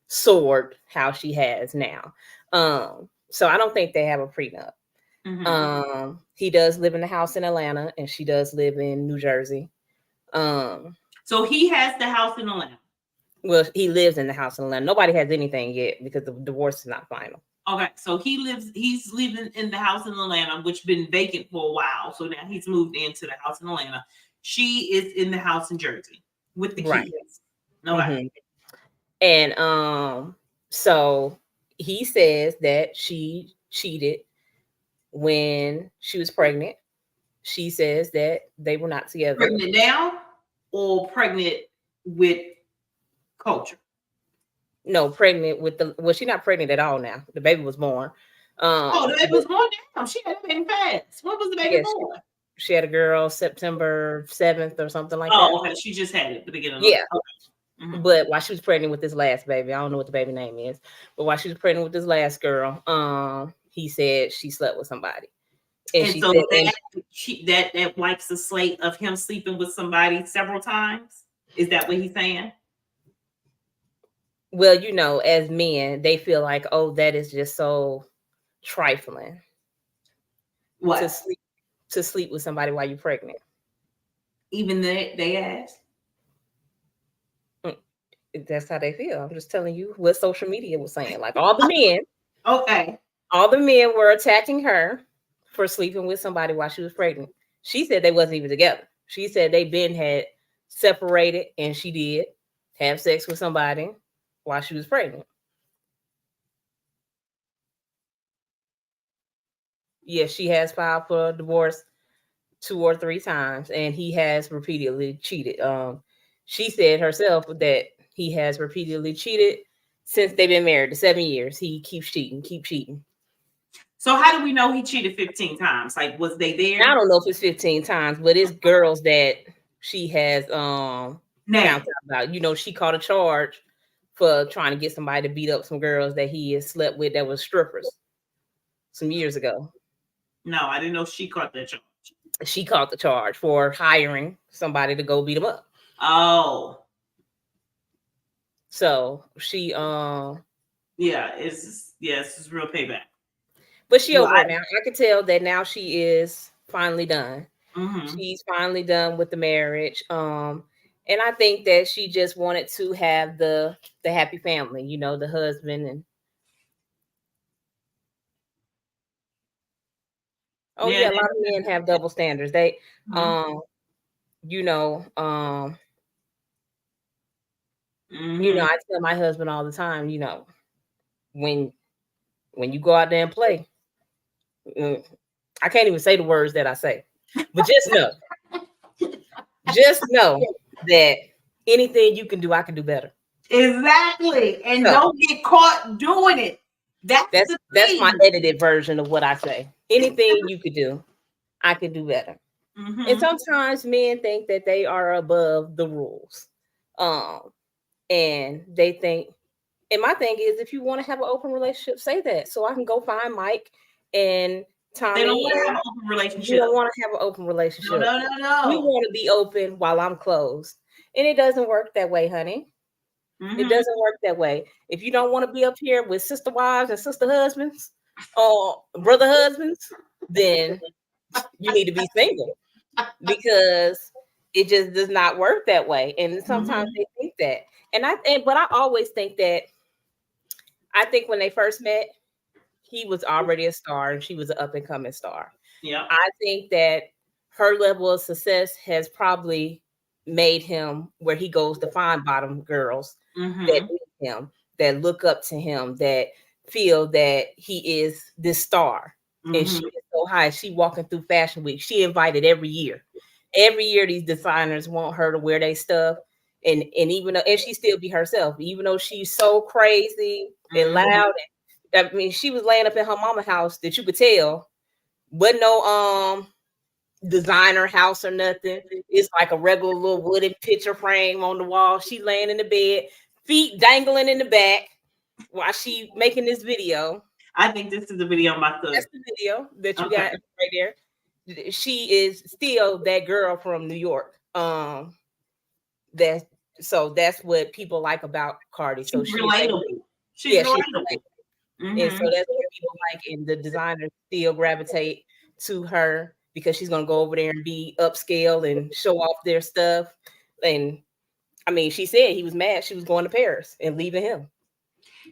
soared how she has now. So I don't think they have a prenup. He does live in the house in Atlanta, and she does live in New Jersey. So he has the house in Atlanta. Well, he lives in the house in Atlanta. Nobody has anything yet because the divorce is not final. Okay, so he's living in the house in Atlanta, which been vacant for a while. So now he's moved into the house in Atlanta. She is in the house in Jersey with the kids. Okay. And so he says that she cheated when she was pregnant. She says that they were not together. Pregnant now or pregnant with Culture? No, pregnant with she's not pregnant at all now. The baby was born. The baby was born now. She had a baby fast. When was the baby born? She had a girl September 7th or something like that. Oh, okay. She just had it at the beginning. Yeah. But while she was pregnant with this last baby, I don't know what the baby name is, but while she was pregnant with this last girl, he said she slept with somebody. And she so said, that wipes the slate of him sleeping with somebody several times. Is that what he's saying? Well, you know, as men, they feel like, oh, that is just so trifling. What? To sleep with somebody while you're pregnant. Even they ask. That's how they feel. I'm just telling you what social media was saying. Like all the men. Okay. All the men were attacking her for sleeping with somebody while she was pregnant. She said they wasn't even together. She said they had separated, and she did have sex with somebody while she was pregnant. Yes, she has filed for divorce 2 or 3 times, and he has repeatedly cheated. She said herself that he has repeatedly cheated since they've been married to 7 years. He keeps cheating. So how do we know he cheated 15 times? Like, was they there? I don't know if it's 15 times, but it's girls that she has found out about. You know, she caught a charge for trying to get somebody to beat up some girls that he has slept with that was strippers some years ago. No, I didn't know she caught that charge. She caught the charge for hiring somebody to go beat them up. Oh. So she it's real payback. But she over it now. I could tell that now she is finally done. Mm-hmm. She's finally done with the marriage. And I think that she just wanted to have the happy family, you know, the husband and a lot of men have double standards. They you know, you know, I tell my husband all the time, you know, when you go out there and play, I can't even say the words that I say, but just know that anything you can do, I can do better. Exactly. And don't get caught doing it. That's my edited version of what I say. Anything you could do, I can do better. And sometimes men think that they are above the rules. And they think, and my thing is, if you want to have an open relationship, say that. So I can go find Mike and Tommy. They don't want to have an open relationship. You don't want to have an open relationship. No. We want to be open while I'm closed. And it doesn't work that way, honey. It doesn't work that way. If you don't want to be up here with sister wives and sister husbands or brother husbands, then you need to be single, because it just does not work that way. And sometimes they think that. But I always think that, I think when they first met, he was already a star and she was an up and coming star. Yeah. I think that her level of success has probably made him where he goes to find bottom girls that need him, that look up to him, that feel that he is this star. And she is so high. She walking through Fashion Week. She invited every year. Every year these designers want her to wear their stuff. And even though and she still be herself, even though she's so crazy and loud. I mean, she was laying up in her mama house that you could tell wasn't no designer house or nothing. It's like a regular little wooden picture frame on the wall. She laying in the bed, feet dangling in the back while she making this video. I think this is the video I'm about to. That's the video that you got right there. She is still that girl from New York. That's what people like about Cardi. So she's relatable. She's relatable. And so that's what people like, and the designers still gravitate to her because she's gonna go over there and be upscale and show off their stuff. And I mean, she said he was mad she was going to Paris and leaving him.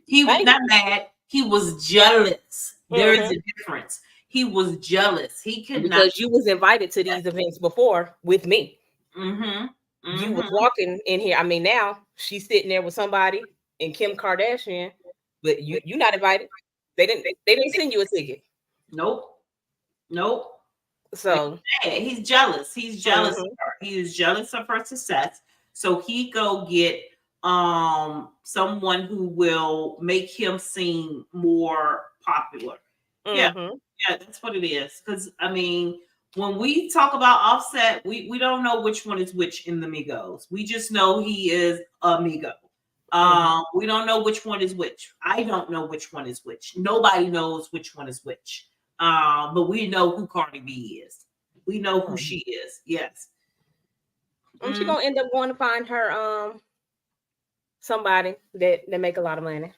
He was not mad. He was jealous. There is a difference. He was jealous. He could not, because you was invited to these events before with me. You was walking in here. I mean, now she's sitting there with somebody and Kim Kardashian, but you not invited. They didn't send you a ticket. Nope. So he's jealous. He's jealous of her. He is jealous of her success. So he go get someone who will make him seem more popular. Yeah, that's what it is. Because I mean, when we talk about Offset, we don't know which one is which in the Migos. We just know he is a Migo. We don't know which one is which. I don't know which one is which. Nobody knows which one is which. But we know who Cardi B is. We know who she is. Yes. And she's gonna end up going to find her somebody that make a lot of money.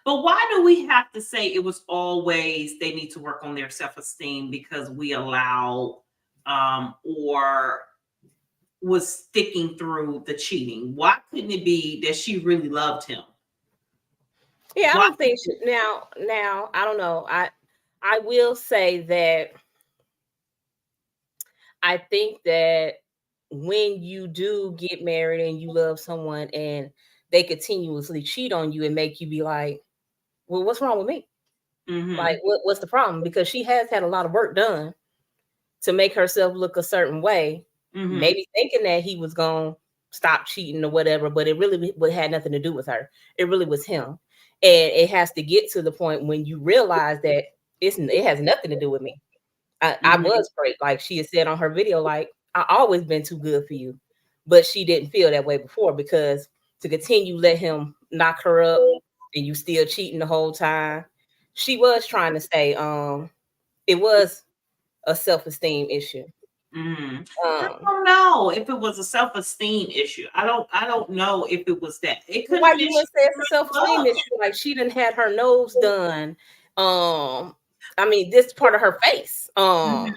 But why do we have to say it was always they need to work on their self-esteem because we allow or was sticking through the cheating? Why couldn't it be that she really loved him? Yeah, I don't think now I don't know. I will say that I think that when you do get married and you love someone and they continuously cheat on you and make you be like, well, what's wrong with me? Like, what's the problem? Because she has had a lot of work done to make herself look a certain way, maybe thinking that he was going to stop cheating or whatever, but it really had nothing to do with her. It really was him. And it has to get to the point when you realize that it has nothing to do with me. I was great. Like she had said on her video, like, I always been too good for you. But she didn't feel that way before because to continue let him knock her up and you still cheating the whole time. She was trying to say it was a self-esteem issue. I don't know if it was a self-esteem issue. I don't know if it was that. It could. Why you would say it's a self-esteem issue? Like she didn't had her nose done. I mean, this part of her face. Her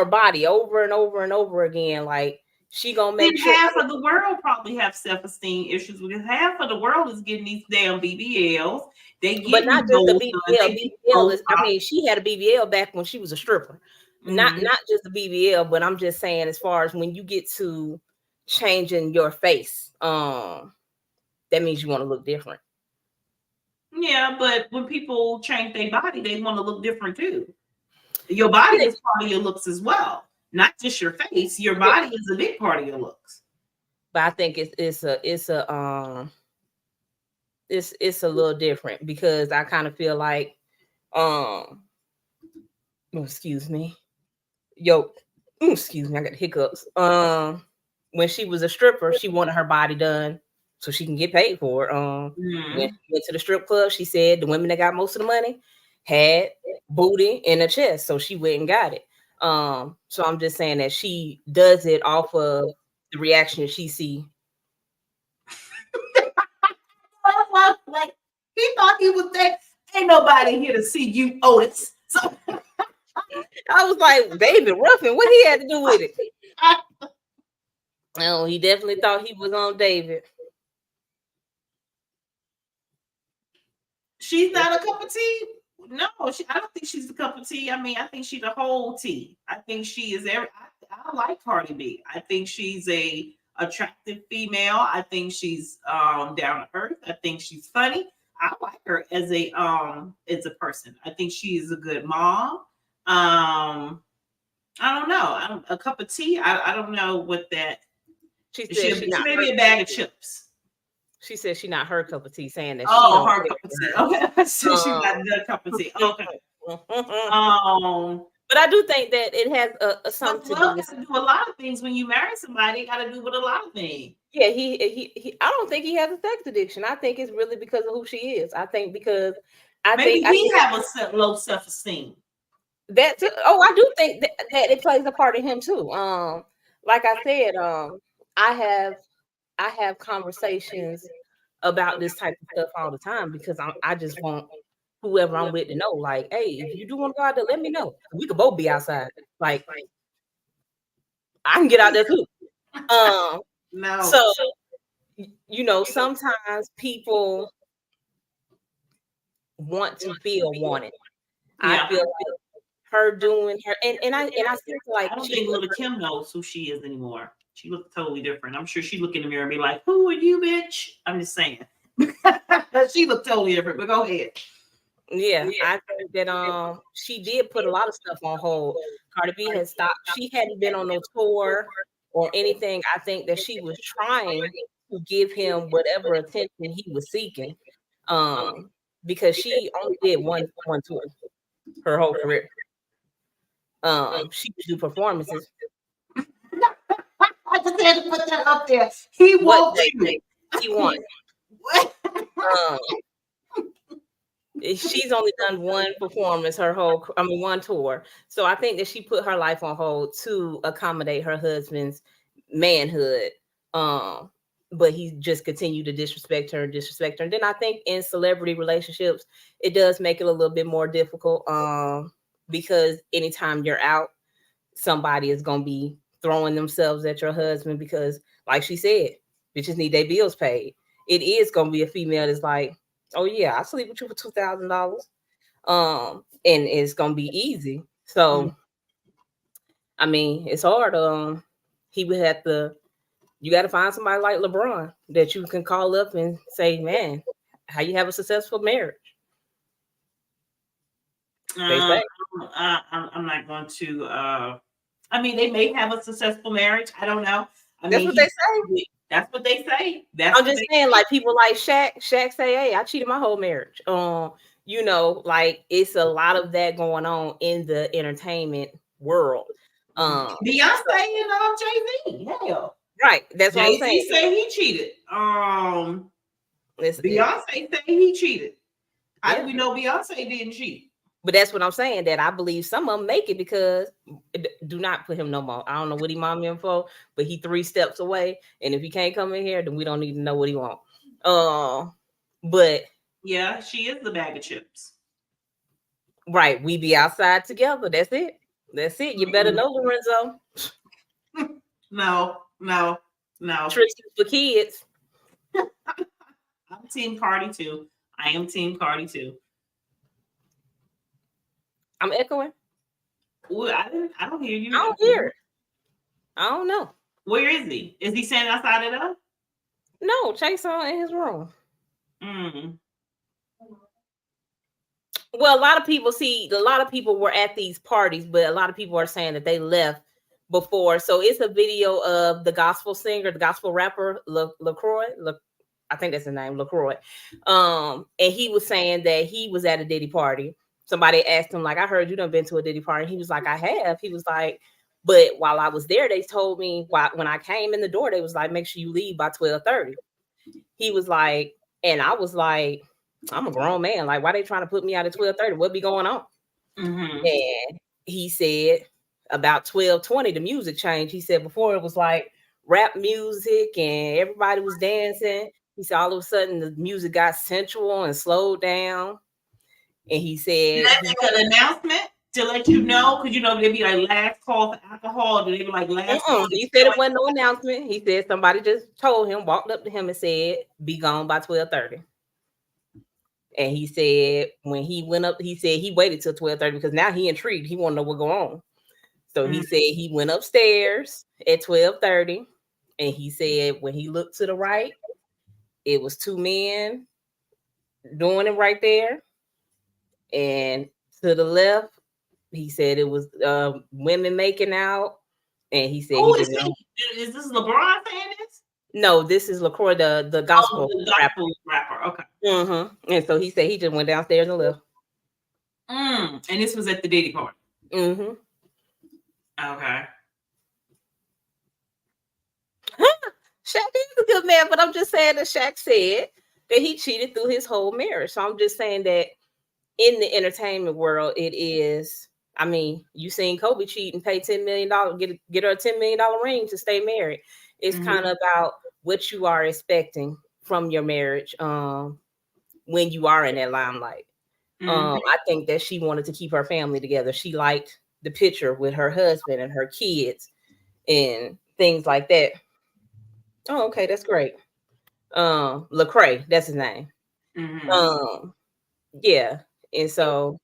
body over and over and over again. Like she gonna make sure half of the world probably have self-esteem issues because half of the world is getting these damn BBLs. But not just the BBL. BBL is, I mean, she had a BBL back when she was a stripper. Not just the BBL, but I'm just saying as far as when you get to changing your face, that means you want to look different. Yeah, but when people change their body, they want to look different too. Your body is part of your looks as well, not just your face. Your body is a big part of your looks. But I think it's a little different because I kind of feel like excuse me, I got hiccups. When she was a stripper, she wanted her body done so she can get paid for it. When she went to the strip club, she said the women that got most of the money had booty and a chest, so she went and got it. So I'm just saying that she does it off of the reaction she see. Like he thought he was there. Ain't nobody here to see you, Otis. So I was like, David Ruffin, what he had to do with it? Oh, he definitely thought he was on David. She's not a cup of tea. No, I don't think she's a cup of tea. I mean, I think she's a whole tea. I think she is I like Cardi B. I think she's a attractive female. I think she's down to earth. I think she's funny. I like her as a person. I think she is a good mom. I don't know. A cup of tea. I don't know what that. She said She maybe a bag of chips. She said she not her cup of tea, saying that she Oh, don't her cup of tea. Okay, so she got another cup of tea. Okay. But I do think that it has something to do love with. got to do a lot of things when you marry somebody. It got to do with a lot of things. Yeah, he. I don't think he has a sex addiction. I think it's really because of who she is. I think because Maybe he have a low self esteem. That too. Oh, I do think that it plays a part in him too. Like I said, I have conversations about this type of stuff all the time because I just want whoever I'm with to know, like, hey, if you do want to go out there, let me know. We could both be outside. Like, I can get out there too. No. So sometimes people want to feel wanted. Yeah. I feel like her doing her and I feel like I don't think little Kim knows who she is anymore. She looks totally different. I'm sure she look in the mirror and be like, "Who are you, bitch?" I'm just saying. She looked totally different. But go ahead. Yeah, I think that she did put a lot of stuff on hold. Cardi B has stopped. She hadn't been on no tour or anything. I think that she was trying to give him whatever attention he was seeking. Because she only did one tour her whole career. She would do performances. I just had to put that up there. He won't. He won. She's only done one performance one tour. So I think that she put her life on hold to accommodate her husband's manhood. But he just continued to disrespect her. And then I think in celebrity relationships, it does make it a little bit more difficult. Because anytime you're out, somebody is gonna be throwing themselves at your husband because, like she said, bitches need their bills paid. It is gonna be a female that's like, oh yeah, I'll sleep with you for $2,000. And it's gonna be easy. So I mean, it's hard. He would have to, you gotta find somebody like LeBron that you can call up and say, man, how you have a successful marriage? I'm not going to I mean, they may have a successful marriage. I don't know. That's what they say. That's what they say. I'm just saying, like people like Shaq say, hey, I cheated my whole marriage. Like it's a lot of that going on in the entertainment world. Beyonce and Jay-Z. Hell. Right. That's what I'm saying. Jay-Z say he cheated. Beyonce say he cheated. How do we know Beyonce didn't cheat? But that's what I'm saying, that I believe some of them make it because do not put him no more. I don't know what he mom in for, but he 3 steps away. And if he can't come in here, then we don't need to know what he want. But yeah, she is the bag of chips. Right. We be outside together. That's it. You better know, Lorenzo. No. Tricks for kids. I'm Team Cardi too. I am Team Cardi too. I'm echoing. Ooh, I don't hear you. I don't hear it. I don't know. Where is he? Is he standing outside of that? No, Chase on in his room. Well, a lot of people were at these parties, but a lot of people are saying that they left before. So it's a video of the gospel singer, the gospel rapper, LaCroix. I think that's his name, LaCroix. And he was saying that he was at a Diddy party. Somebody asked him, like, I heard you done been to a Diddy party. He was like, I have. He was like, but while I was there, they told me when I came in the door, they was like, make sure you leave by 12:30. He was like, and I was like, I'm a grown man. Like, why they trying to put me out at 12:30? What be going on? And he said about 12:20, the music changed. He said before it was like rap music and everybody was dancing. He said all of a sudden the music got sensual and slowed down. And he said an announcement to let you know, because they'd be like last call for alcohol. They'd be like last call. He said it wasn't no announcement. He said somebody just told him, walked up to him and said, be gone by 12:30. And he said when he went up, he said he waited till 12:30 because now he intrigued. He want to know what's going on. So he said he went upstairs at 12:30, and he said when he looked to the right, it was 2 men doing it right there. And to the left, He said it was women making out, and he said Who he is didn't know. Is this LeBron saying this? No, this is LaCroix, the Oh, gospel the rapper. gospel rapper. Okay. And so he said he just went downstairs and left. And this was at the Diddy party. Okay. Shaq is a good man, but I'm just saying that Shaq said that he cheated through his whole marriage. So I'm just saying that in the entertainment world, it is. I mean, you seen Kobe cheat and pay $10 million, get her a $10 million ring to stay married. It's kind of about what you are expecting from your marriage when you are in that limelight. I think that she wanted to keep her family together. She liked the picture with her husband and her kids and things like that. Oh, okay, that's great. Lecrae, that's his name. Yeah, and so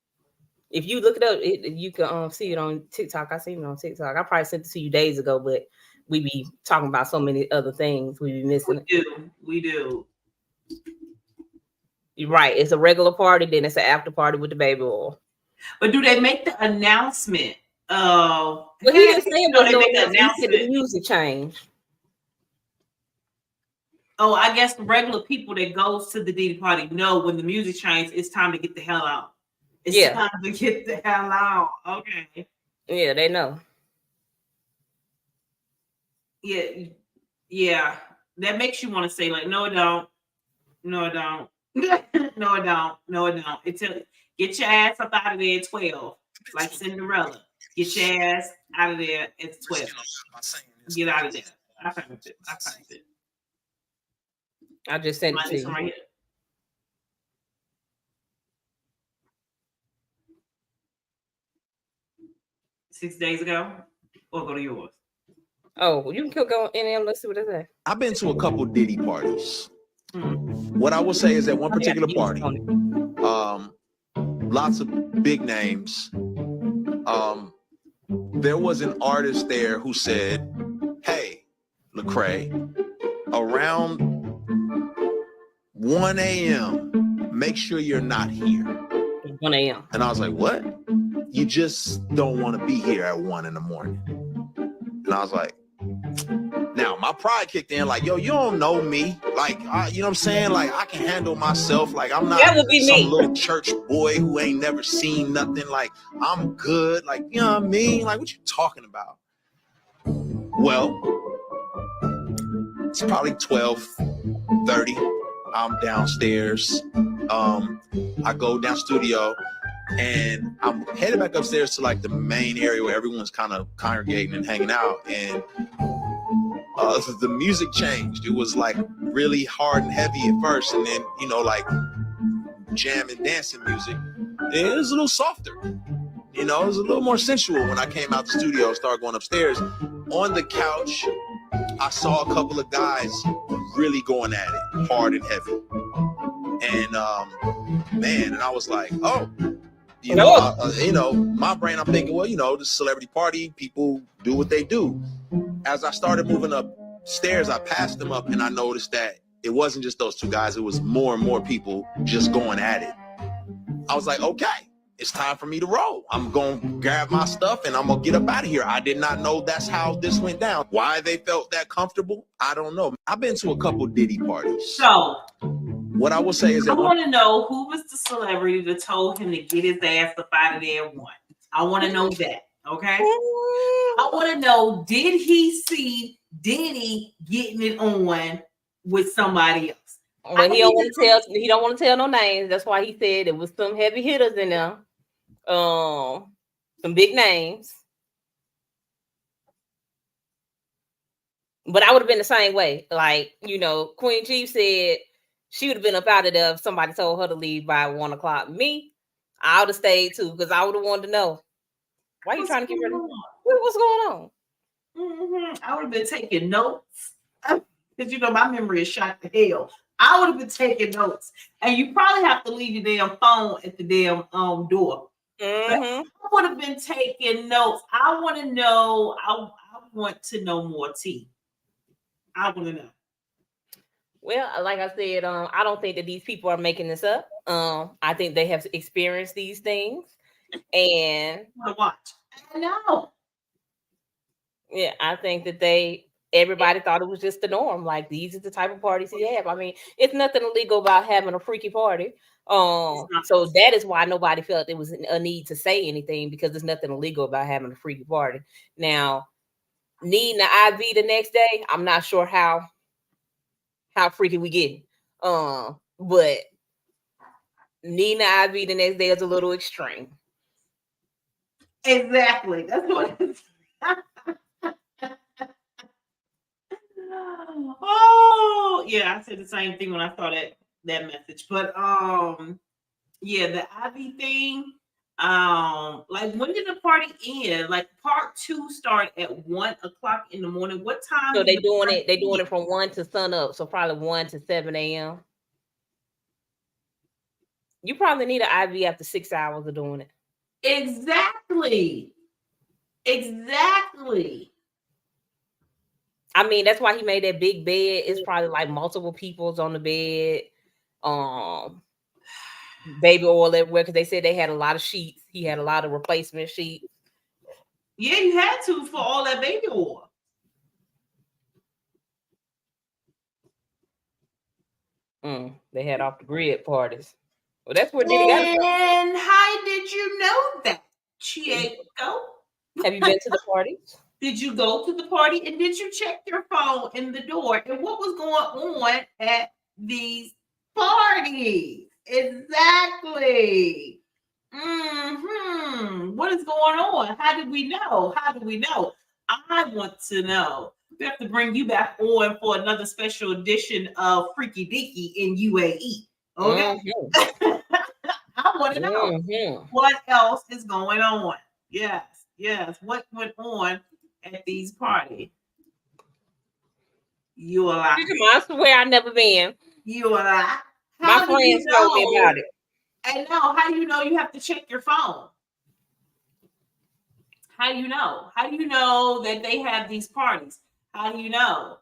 if you look it up, you can see it on TikTok. I seen it on TikTok. I probably sent it to you days ago, but we be talking about so many other things. We be missing it. We do. You're right. It's a regular party, then it's an after party with the baby oil. But do they make the announcement? Well, he didn't say it was they no make the announcement. He said the announcement. music changed. Oh, I guess the regular people that goes to the Diddy party know when the music changes, it's time to get the hell out. It's time to get the hell out. Okay. Yeah, they know. Yeah. That makes you want to say, like, no, it don't. No, it don't. No, it don't. No, it don't. Get your ass up out of there at 12. Like Cinderella. Get your ass out of there at 12. Get out of there. I found it. I just sent it to you. Right here. Six days ago, or go to yours. Oh, you can go in there. Let's see what it says. I've been to a couple Diddy parties. What I will say is that one particular party, lots of big names. There was an artist there who said, "Hey, Lecrae, around 1 a.m., make sure you're not here." 1 a.m. And I was like, "What? You just don't want to be here at 1 in the morning." And I was like, now my pride kicked in, like, yo, you don't know me. Like, you know what I'm saying? Like, I can handle myself. Like, I'm not some little church boy who ain't never seen nothing. Like, I'm good. Like, you know what I mean? Like, what you talking about? Well, it's probably 12:30. I'm downstairs. I go down studio and I'm headed back upstairs to like the main area where everyone's kind of congregating and hanging out. And the music changed. It was like really hard and heavy at first, and then, you know, like jam and dancing music. It was a little softer. You know, it was a little more sensual when I came out the studio and started going upstairs. On the couch, I saw a couple of guys really going at it, hard and heavy. And man, and I was like, oh, you know, my brain, I'm thinking, well, you know, this celebrity party, people do what they do. As I started moving upstairs, I passed them up and I noticed that it wasn't just those two guys. It was more and more people just going at it. I was like, okay, it's time for me to roll. I'm going to grab my stuff and I'm going to get up out of here. I did not know that's how this went down. Why they felt that comfortable, I don't know. I've been to a couple Diddy parties. So what I will say is that I want to know who was the celebrity that told him to get his ass up out of there at 1. I want to know that. Okay. I want to know, did he see Diddy getting it on with somebody else? Well, he don't want to tell no names. That's why he said it was some heavy hitters in there. Some big names. But I would have been the same way. Like, you know, Queen Chief said she would have been up out of there if somebody told her to leave by 1 o'clock. Me, I would have stayed too, because I would have wanted to know. Why are you trying to get rid of what's going on? I would have been taking notes. Because, you know, my memory is shot to hell. I would have been taking notes. And you probably have to leave your damn phone at the damn door. I would have been taking notes. I want to know. I want to know more tea. I want to know. Well, like I said, I don't think that these people are making this up. I think they have experienced these things. And to watch. I know. yeah, I think that everybody thought it was just the norm. Like, these are the type of parties he have. I mean, it's nothing illegal about having a freaky party. So that is why nobody felt there was a need to say anything, because there's nothing illegal about having a freaky party. Now, needing the IV the next day, I'm not sure how freaky we get. But needing the IV the next day is a little extreme. Exactly. That's what it's. Oh, yeah, I said the same thing when I saw that message. But yeah, the IV thing. Like, when did the party end? Like, part 2 start at 1:00 in the morning. What time? So they doing it from 1 to sun up. So probably 1 to 7 a.m. You probably need an IV after 6 hours of doing it. Exactly. I mean, that's why he made that big bed. It's probably like multiple people's on the bed. Baby oil everywhere, because they said they had a lot of sheets. He had a lot of replacement sheets. Yeah, you had to for all that baby oil. They had off the grid parties. Well, that's where Diddy got it from. And how did you know that, Chieko? Have you been to the parties? Did you go to the party, and did you check your phone in the door? And what was going on at these parties? Exactly. What is going on? How did we know? I want to know. We have to bring you back on for another special edition of Freaky Deaky in UAE. Okay. I want to know what else is going on. Yes. What went on at these parties? You are lying. I swear I never been. You are lying. My friends told me about it. And now, how do you know you have to check your phone? How do you know? How do you know that they have these parties? How do you know?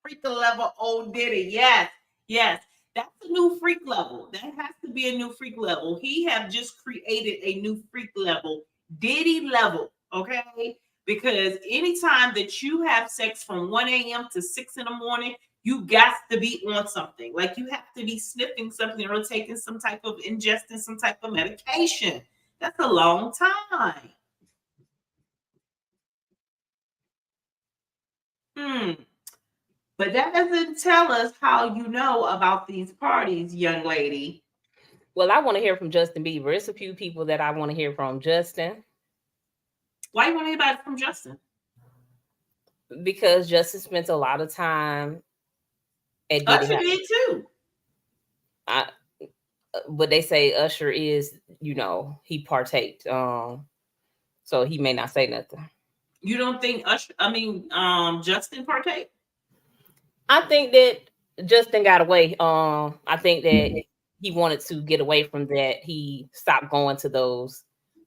Freak level old Diddy. Yes. That's a new freak level. That has to be a new freak level. He have just created a new freak level, Diddy level, okay? Because anytime that you have sex from 1 a.m. to 6 in the morning, you got to be on something. Like, you have to be sniffing something or taking some type of ingesting some type of medication. That's a long time. But that doesn't tell us how you know about these parties, young lady. Well, I want to hear from Justin Bieber. It's a few people that I want to hear from. Justin. Why you want to hear about it from Justin? Because Justin spent a lot of time at Diddy Usher did too. But they say Usher is, he partaked. So he may not say nothing. You don't think Justin partake? I think that Justin got away. I think that he wanted to get away from that. He stopped going to those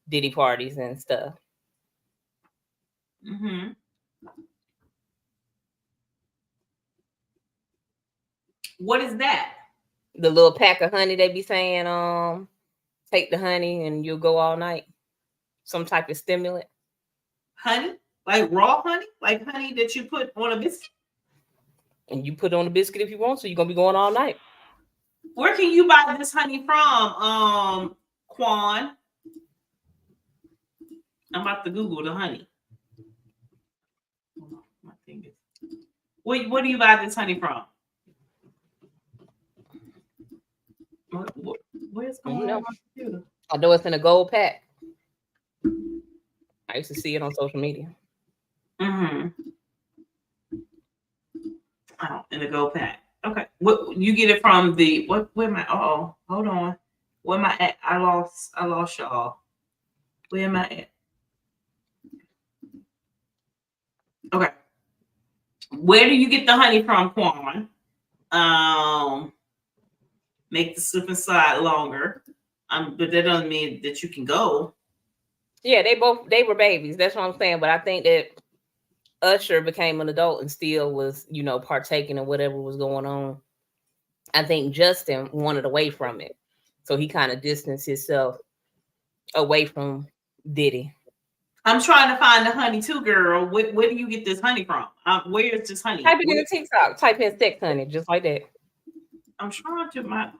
Diddy parties and stuff. What is that? The little pack of honey they be saying, take the honey and you'll go all night. Some type of stimulant. Honey? Like raw honey? Like honey that you put on a biscuit? And you put on a biscuit if you want to. You're going to be going all night. Where can you buy this honey from, Quan? I'm about to Google the honey. My fingers. Where do you buy this honey from? Where's going on? I know it's in a gold pack. I used to see it on social media. Oh, in the gold pack. Okay. What you get it from the what? Where am I? Oh, hold on. Where am I at? I lost y'all. Where am I at? Okay. Where do you get the honey from, Quan? Make the slip and slide longer. But that doesn't mean that you can go. Yeah, they were babies. That's what I'm saying. But I think that Usher became an adult and still was, partaking in whatever was going on. I think Justin wanted away from it. So he kind of distanced himself away from Diddy. I'm trying to find the honey too, girl. Where do you get this honey from? Where is this honey? Type it in the TikTok. Type in sex honey, just like that. I'm trying to. My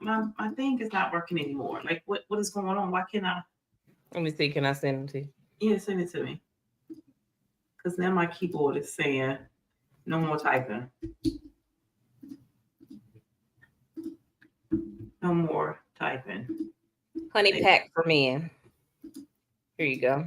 thing is not working anymore. Like, what is going on? Why can't I? Let me see. Can I send them to you? Yeah, send it to me. Because now my keyboard is saying no more typing. No more typing. Honey pack for men. Here you go.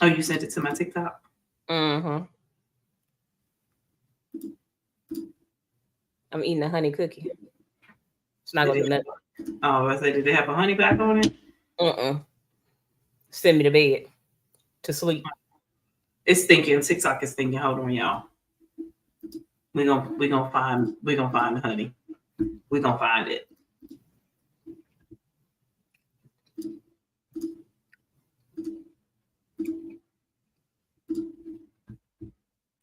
Oh, you sent it to my TikTok? Mm-hmm. I'm eating a honey cookie. It's not gonna do nothing. Oh, I said, did they have a honey pack on it? Send me to bed to sleep. It's thinking. TikTok is thinking. Hold on, y'all. We're gonna find the honey. We're gonna find it.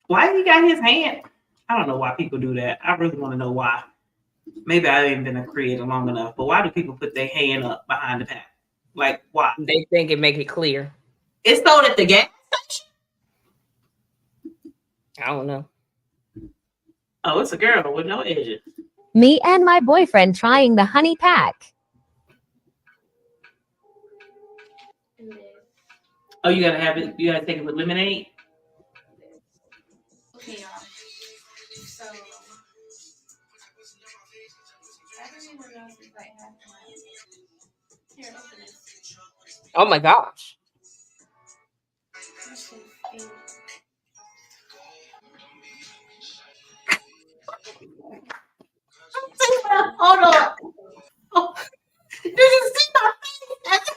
Why he got his hand? I don't know why people do that. I really want to know why. Maybe I ain't been a creator long enough, but why do people put their hand up behind the pack? Like, why? They think it make it clear. It's sold at the gas station? I don't know. Oh, it's a girl with no edges. Me and my boyfriend trying the honey pack. Oh, you gotta have it. You gotta take it with lemonade. Okay, y'all. So everyone else is like half a mile. Here, open it. Oh my gosh. This shit stink. Hold on. Oh, did you see my face?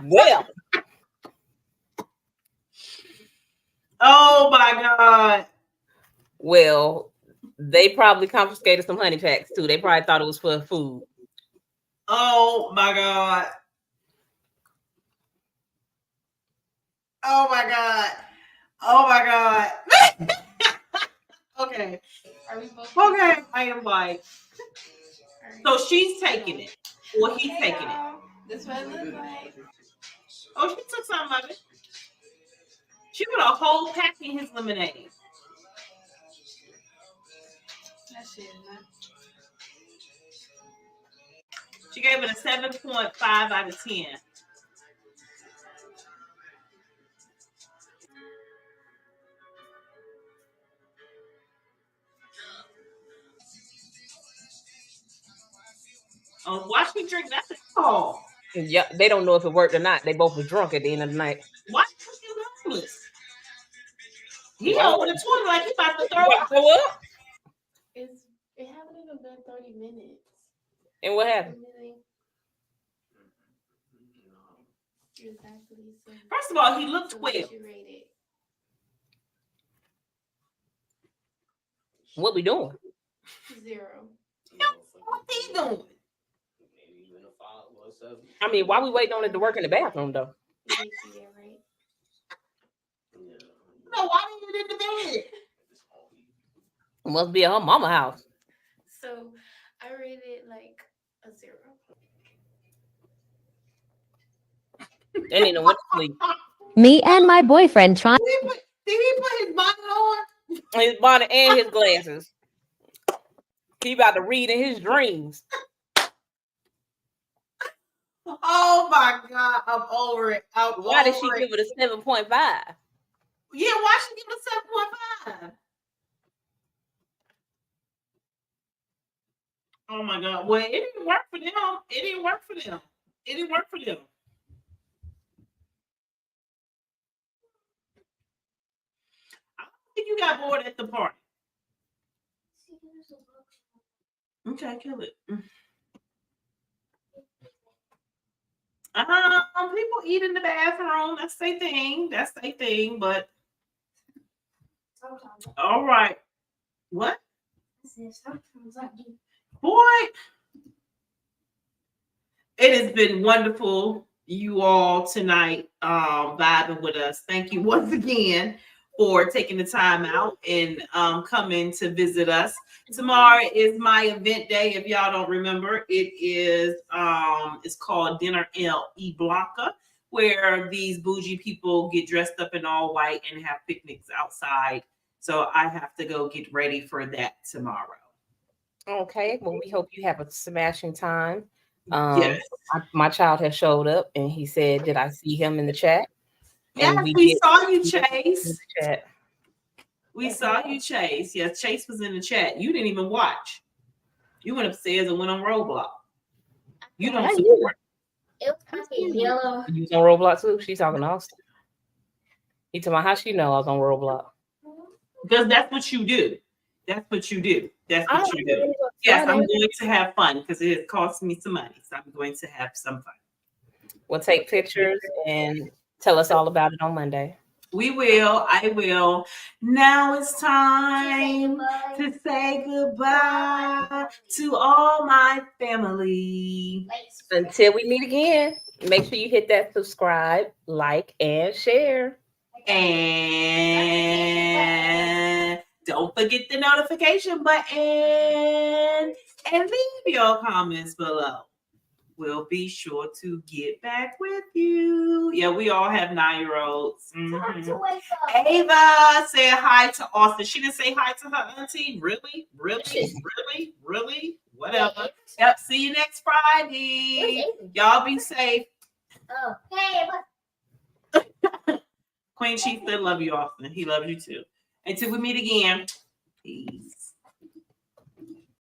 Well, Oh my god. well, they probably confiscated some honey packs too. They probably thought it was for food. Oh my god. Oh my god. Oh my god. Okay. Are we both? Okay. I am like. Alright. So she's taking it. Well, he's taking it. Y'all. This what it looks like. Oh, she took some of it. She put a whole pack in his lemonade. That shit is not. She gave it a 7.5 out of 10. Oh, why she drink that? Oh, Yeah, they don't know if it worked or not. They both were drunk at the end of the night. why was he nervous? He over the toilet like he about to throw up. Throw up? It hasn't even been 30 minutes. And what happened? Exactly. So First of all, he looked so 12. what you rate it? What we doing? 0. What he doing? I mean, why we waiting on it to work in the bathroom though? You think she did right? No, why didn't you in the bed? It must be at her mama house. So I rated like a 0. They didn't know what to sleep. Me and my boyfriend trying. Did he put his bonnet on? His bonnet and his glasses. He about to read in his dreams. Oh my god, I'm over it. Why did she give it a 7.5? Yeah, why she give it a 7.5? Oh my god. Well, it didn't work for them. It didn't work for them. It didn't work for them. I don't think you got bored at the party. Okay, kill it. People eat in the bathroom. That's their thing. That's their thing. But all right. What? Boy, it has been wonderful you all tonight vibing with us. Thank you once again for taking the time out and coming to visit us. Tomorrow is my event day. If y'all don't remember, it is it's called Dinner E Blanca, where these bougie people get dressed up in all white and have picnics outside. So I have to go get ready for that tomorrow. Okay, well, we hope you have a smashing time. Yes. My child has showed up and he said, "Did I see him in the chat?" Yes, And we saw you, in Chase. the chat. We saw you, Chase. Yes, Chase was in the chat. You didn't even watch. You went upstairs and went on Roblox. You don't support. It was kind of yellow. You was on Roblox too? She's talking to Austin. He told me how she know I was on Roblox. Because that's what you do. That's what you do. That's what you do. Yes, I'm going to have fun because it has cost me some money. So I'm going to have some fun. We'll take pictures and tell us all about it on Monday. We will. I will. Now it's time to say goodbye to all my family. Until we meet again, make sure you hit that subscribe, like, and share. And don't forget the notification button and leave your comments below. We'll be sure to get back with you. Yeah, we all have 9-year-olds. Ava said hi to Austin. She didn't say hi to her auntie. Really? Whatever. Yep. See you next Friday. Y'all be safe. Oh, hey, Queen Chief said love you, Austin. He loves you too. Until we meet again. Peace.